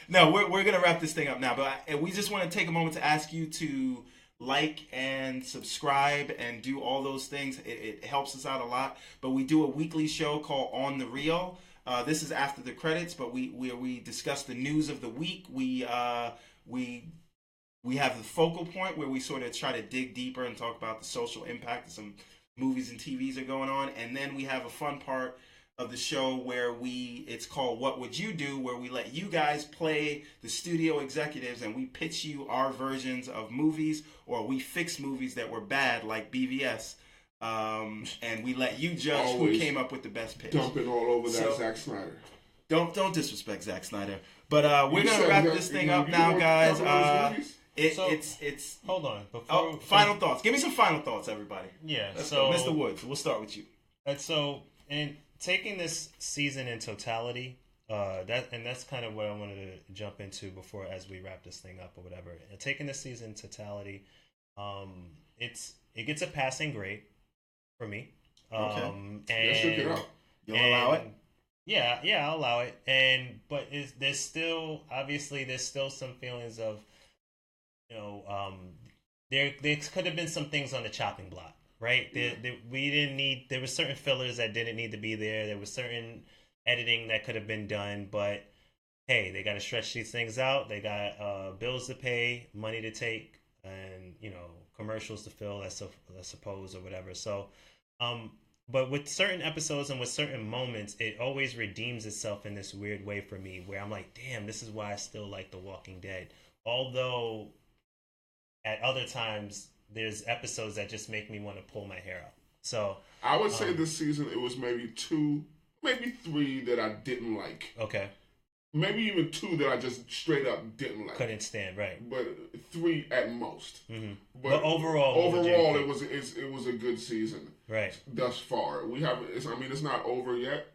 No, we're gonna wrap this thing up now, but we just want to take a moment to ask you to like and subscribe and do all those things. It helps us out a lot. But we do a weekly show called On the Real. This is after the credits, but we discuss the news of the week. We have the focal point where we sort of try to dig deeper and talk about the social impact of some movies and TVs are going on, and then we have a fun part of the show where it's called What Would You Do, where we let you guys play the studio executives and we pitch you our versions of movies, or we fix movies that were bad like BVS, and we let you judge Always who came up with the best pitch. Dumping all over that Zack Snyder. Don't disrespect Zack Snyder. But we're You gonna said wrap that, this thing you know, up you now, want to guys. cover those movies? It's. Hold on. Before final thoughts. Give me some final thoughts, everybody. Yeah. Let's so go. Mr. Woods, we'll start with you. And so, in taking this season in totality, that's kind of what I wanted to jump into before as we wrap this thing up or whatever. And taking this season in totality, it gets a passing grade for me. Okay. And You'll allow it? Yeah, I'll allow it. But there's still some feelings of, there could have been some things on the chopping block, right? There were certain fillers that didn't need to be there. There was certain editing that could have been done, but hey, they got to stretch these things out. They got bills to pay, money to take, and commercials to fill, I suppose, or whatever. So, but with certain episodes and with certain moments, it always redeems itself in this weird way for me, where I'm like, damn, this is why I still like The Walking Dead. Although, at other times, there's episodes that just make me want to pull my hair out. So I would say this season it was maybe 2, maybe 3 that I didn't like. Okay. Maybe even 2 that I just straight up didn't like. Couldn't stand, right? But 3 at most. Mm-hmm. But overall, it was a good season, right? Thus far, it's not over yet,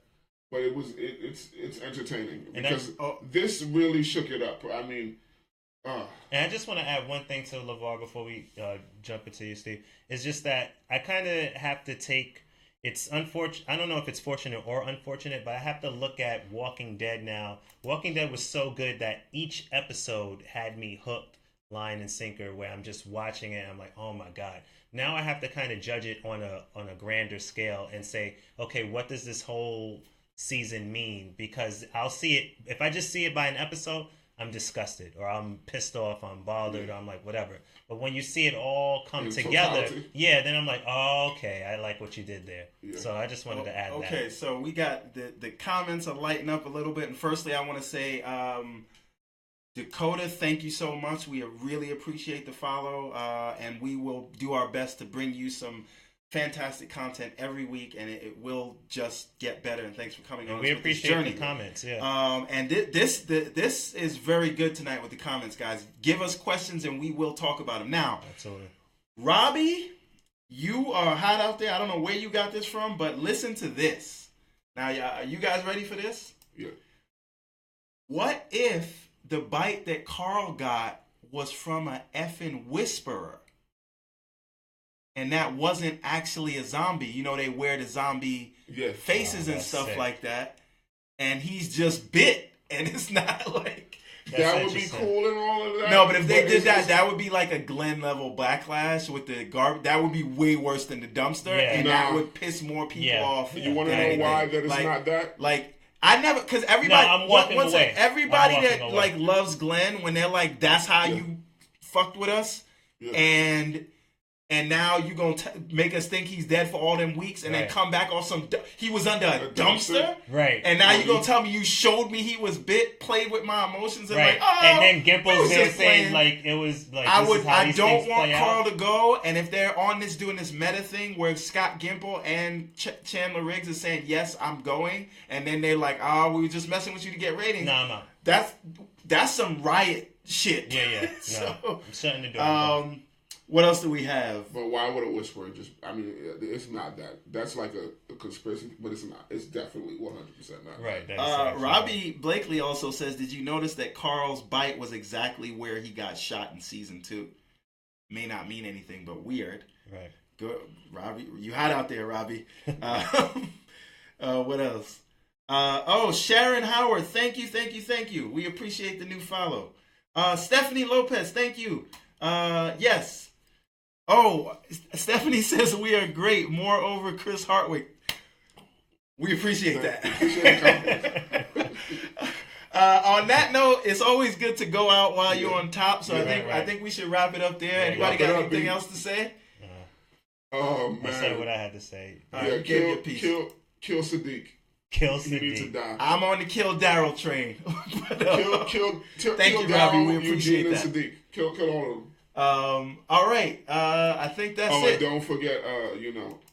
but it's entertaining because this really shook it up. I mean, and I just want to add one thing to LeVar before we jump into you, Steve. It's just that I kind of have to take. It's unfortunate. I don't know if it's fortunate or unfortunate, but I have to look at Walking Dead now. Walking Dead was so good that each episode had me hooked, line and sinker, where I'm just watching it and I'm like, oh my God. Now I have to kind of judge it on a grander scale and say, okay, what does this whole season mean? Because I'll see it, if I just see it by an episode, I'm disgusted or I'm pissed off, I'm bothered, or I'm like, whatever. But when you see it all come together, then I'm like, oh, okay, I like what you did there. Yeah. So I just wanted to add that. Okay, so we got the comments are lighting up a little bit. And firstly, I want to say, Dakota, thank you so much. We really appreciate the follow. And we will do our best to bring you some fantastic content every week, and it will just get better. And thanks for coming on. We appreciate the comments. Yeah. And this is very good tonight with the comments, guys. Give us questions, and we will talk about them. Now, absolutely, Robbie, you are hot out there. I don't know where you got this from, but listen to this. Now, are you guys ready for this? Yeah. What if the bite that Carl got was from a effing whisperer? And that wasn't actually a zombie. They wear the zombie faces and stuff sick. Like that. And he's just bit. And it's not like... That would be cool and all of that. No, but if they did that would be like a Glenn level backlash with the garbage. That would be way worse than the dumpster. Yeah. And that would piss more people off. You want to know why that it's not that? Like, I never... Because everybody... Everybody that like loves Glenn, when they're like, that's how you fucked with us. Yeah. And now you gonna make us think he's dead for all them weeks, and then come back on some. He was under a dumpster, right? And now you gonna tell me you showed me he was bit, played with my emotions, and right. And then Gimple's there saying like it was like. I don't want Carl to go, and if they're on this doing this meta thing where Scott Gimple and Chandler Riggs are saying yes, I'm going, and then they're like, we were just messing with you to get ratings. No. That's some riot shit. Yeah. No, I'm starting to do. What else do we have? But why would a whisperer it's not that. That's like a conspiracy, but it's not. It's definitely 100% not. Right. Robbie Blakely also says, did you notice that Carl's bite was exactly where he got shot in season 2? May not mean anything, but weird. Right. Good, Robbie. You hot out there, Robbie. What else? Sharon Howard. Thank you. We appreciate the new follow. Stephanie Lopez. Thank you. Yes. Stephanie says we are great. Moreover, Chris Hartwick. We appreciate that. On that note, it's always good to go out while you're on top. So I think we should wrap it up there. Anybody got anything else to say? Oh man, I said what I had to say. Kill Sadiq. Kill Sadiq. He needs to die. I'm on the kill Daryl train. Thank you, Robbie. We appreciate that. Sadiq. Kill all of them. All right. I think that's it. And don't forget,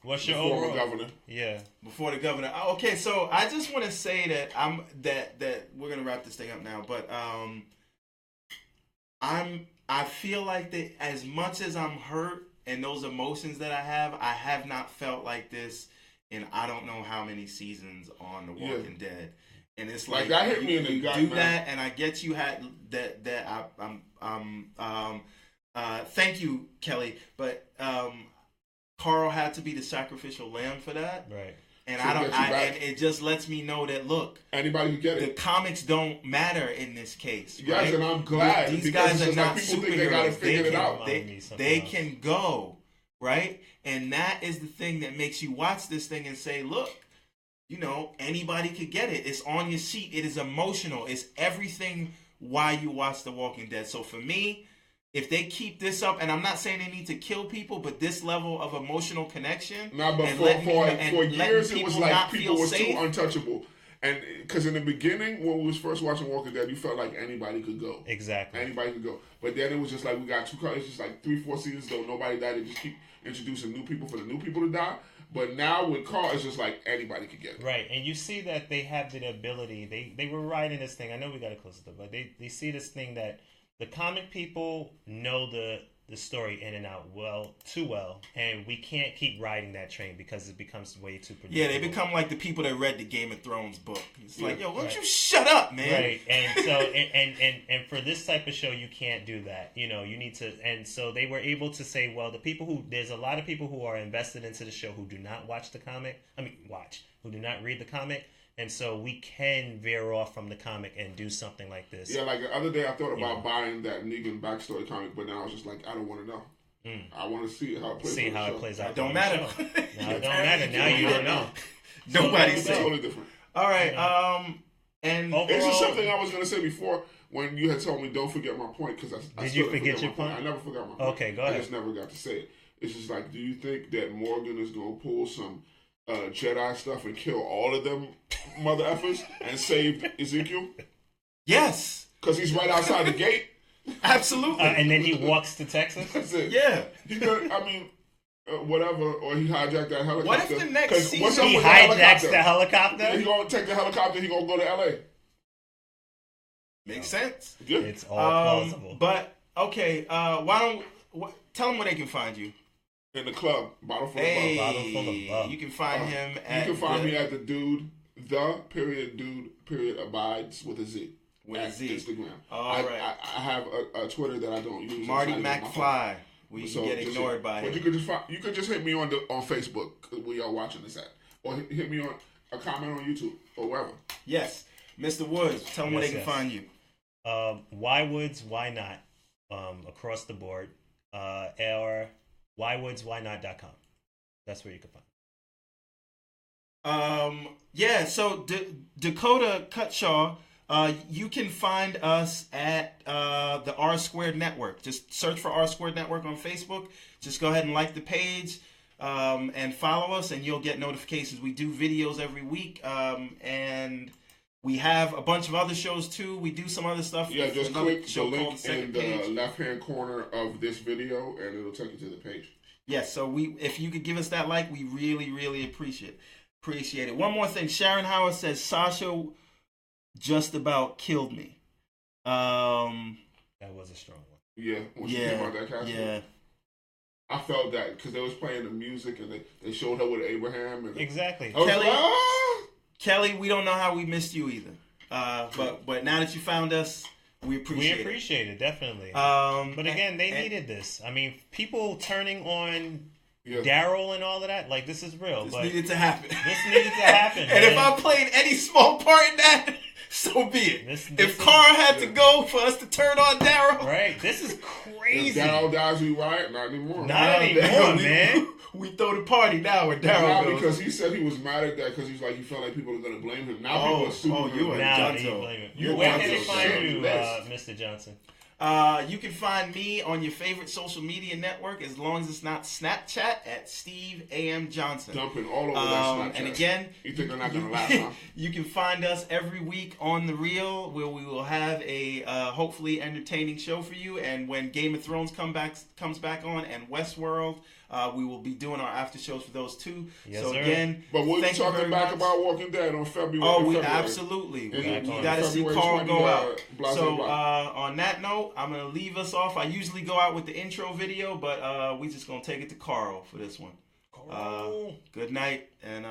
what's your before overall? The governor? Yeah. Before the governor. Okay, so I just want to say that that we're gonna wrap this thing up now, but I feel like that as much as I'm hurt and those emotions that I have not felt like this in I don't know how many seasons on The Walking Dead. And it's like that hit me in the gut, do man. that, and I get you had that. Thank you, Kelly, but Carl had to be the sacrificial lamb for that, Right? and So and it just lets me know that look, anybody can get the it. comics don't matter in this case. Yes, right? and I'm glad. These because guys it's are just not like people think they gotta superheroes. figure it out. They can go, right? And that is the thing that makes you watch this thing and say, look, you know, anybody could get it. It's on your seat. It is emotional. It's everything why you watch The Walking Dead. So for me, if they keep this up, and I'm not saying they need to kill people, but this level of emotional connection. Nah, but and for years it was like not people feel was safe. too untouchable. And because in the beginning, when we was first watching Walking Dead, you felt like anybody could go. Exactly. Anybody could go. But then it was just like we got it's just like 3-4 seasons though nobody died. They just keep introducing new people for the new people to die. But now with Carl, it's just like anybody could get it. Right, and you see that they have the ability. They were writing this thing. I know we got to close it, but they see this thing that the comic people know the story in and out too well, and we can't keep riding that train because it becomes way too predictable. Yeah, they become like the people that read the Game of Thrones book. It's like, yo, why don't Right. you shut up, man? Right, and so and for this type of show, you can't do that. You know, you need to. And so they were able to say, well, there's a lot of people who are invested into the show who do not watch the comic. Who do not read the comic. And so we can veer off from the comic and do something like this. Yeah, like the other day I thought about buying that Negan backstory comic, but then I was just like, I don't want to know. I want to see how it plays out. It don't matter. Now it don't matter. Now you don't know. Nobody's It's saying. totally different. All right. And Overall, It's just something I was going to say before when you had told me don't forget my point because I Did still you didn't forget my your point? I never forgot my point. Okay, go I ahead. just never got to say it. It's just like, do you think that Morgan is going to pull some Jedi stuff and kill all of them mother effers and save Ezekiel? yes, Because he's right outside the gate. absolutely. and then he walks to Texas. That's it. Yeah. He could, I mean, whatever, or he hijacked that helicopter. What if the next 'Cause season- what's up He with hijacks the Yeah, helicopter. he gonna take the helicopter. He gonna go to L.A. Makes sense. Yeah. It's all plausible. But okay, tell them where they can find you. In the club, bottle full of Hey, bub. Bottle full of bub. you can find him at. You can find me at the dude abides with a Z. With a at Z. Instagram. All right. I have a Twitter that I don't use. Marty It's not even my phone. McFly. We So get just ignored by But him. you could just hit me on Facebook where y'all watching this at, or hit me on a comment on YouTube or wherever. Yes, Mr. Woods. Tell them where they Yes, can yes. find you. Why Woods, why not? Across the board. Or whywoodswhynot.com. That's where you can find. Yeah. So Dakota Cutshaw. You can find us at the R Squared Network. Just search for R Squared Network on Facebook. Just go ahead and like the page and follow us, and you'll get notifications. We do videos every week, and we have a bunch of other shows too. We do some other stuff. Yeah, just Another click the show called link Second in the Page. left-hand corner of this video, and it'll take you to the page. Yes, so if you could give us that like, we really, really appreciate it. One more thing, Sharon Howard says Sasha just about killed me. That was a strong one. Yeah, when she came out that castle. yeah. I felt that because they was playing the music and they showed her with Abraham. And Exactly. I was Kelly- like, "Ah!" Kelly, we don't know how we missed you either. But now that you found us, we We appreciate appreciate it, definitely. it. But again, they needed this. I mean, people turning on Yeah. Daryl and all of that, like, this is real. This But needed to happen. this needed to happen, And if man. I played any small part in that, so be it. This if is- Carl had to go for us to turn on Daryl, Right? This is If crazy. Daryl dies, we riot. Not anymore. Not anymore, man. We throw the party now where Daryl Now goes. because he said he was mad at that because he's like he felt like people are gonna blame him. Now people are super. you are Now Johnzo. you blame it. You Where are can they Johnzo. find Sure. you, Yes. Mr. Johnson? You can find me on your favorite social media network as long as it's not Snapchat at Steve A.M. Johnson. dumping all over that Snapchat. And again, you think they're not gonna laugh, huh? you can find us every week on The Real, where we will have a hopefully entertaining show for you. And when Game of Thrones comes back on and Westworld, We will be doing our after shows for those too. Yes, so sir. But again, we'll be thank you talking very back much. about Walking Dead on February. Oh, we February. absolutely. We In got to see February Carl 20, go out. Blase So Black. on that note, I'm gonna leave us off. I usually go out with the intro video, but we just gonna take it to Carl for this one. Good night and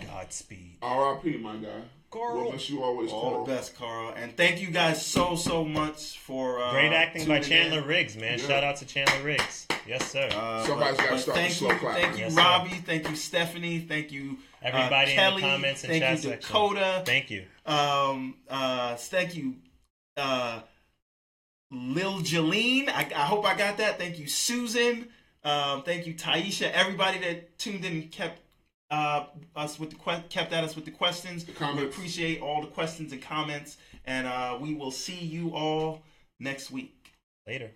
Godspeed. R.I.P. my guy. Carl. We'll miss you always, all Carl. the best, Carl. And thank you guys so much for Great acting by tuning Chandler in. Riggs, man. Yeah. Shout out to Chandler Riggs. Yes, sir. Somebody's gotta but start the thank slow you, clap. thank you, Yes, sir. Robbie. Thank you, Stephanie. Thank you, Everybody Kelly. in the comments and thank chat you, section. Dakota. Thank you. Thank you, Lil Jeline. I hope I got that. Thank you, Susan. Thank you, Taisha. Everybody that tuned in and kept kept at us with the questions. The comments. We appreciate all the questions and comments, and we will see you all next week. Later.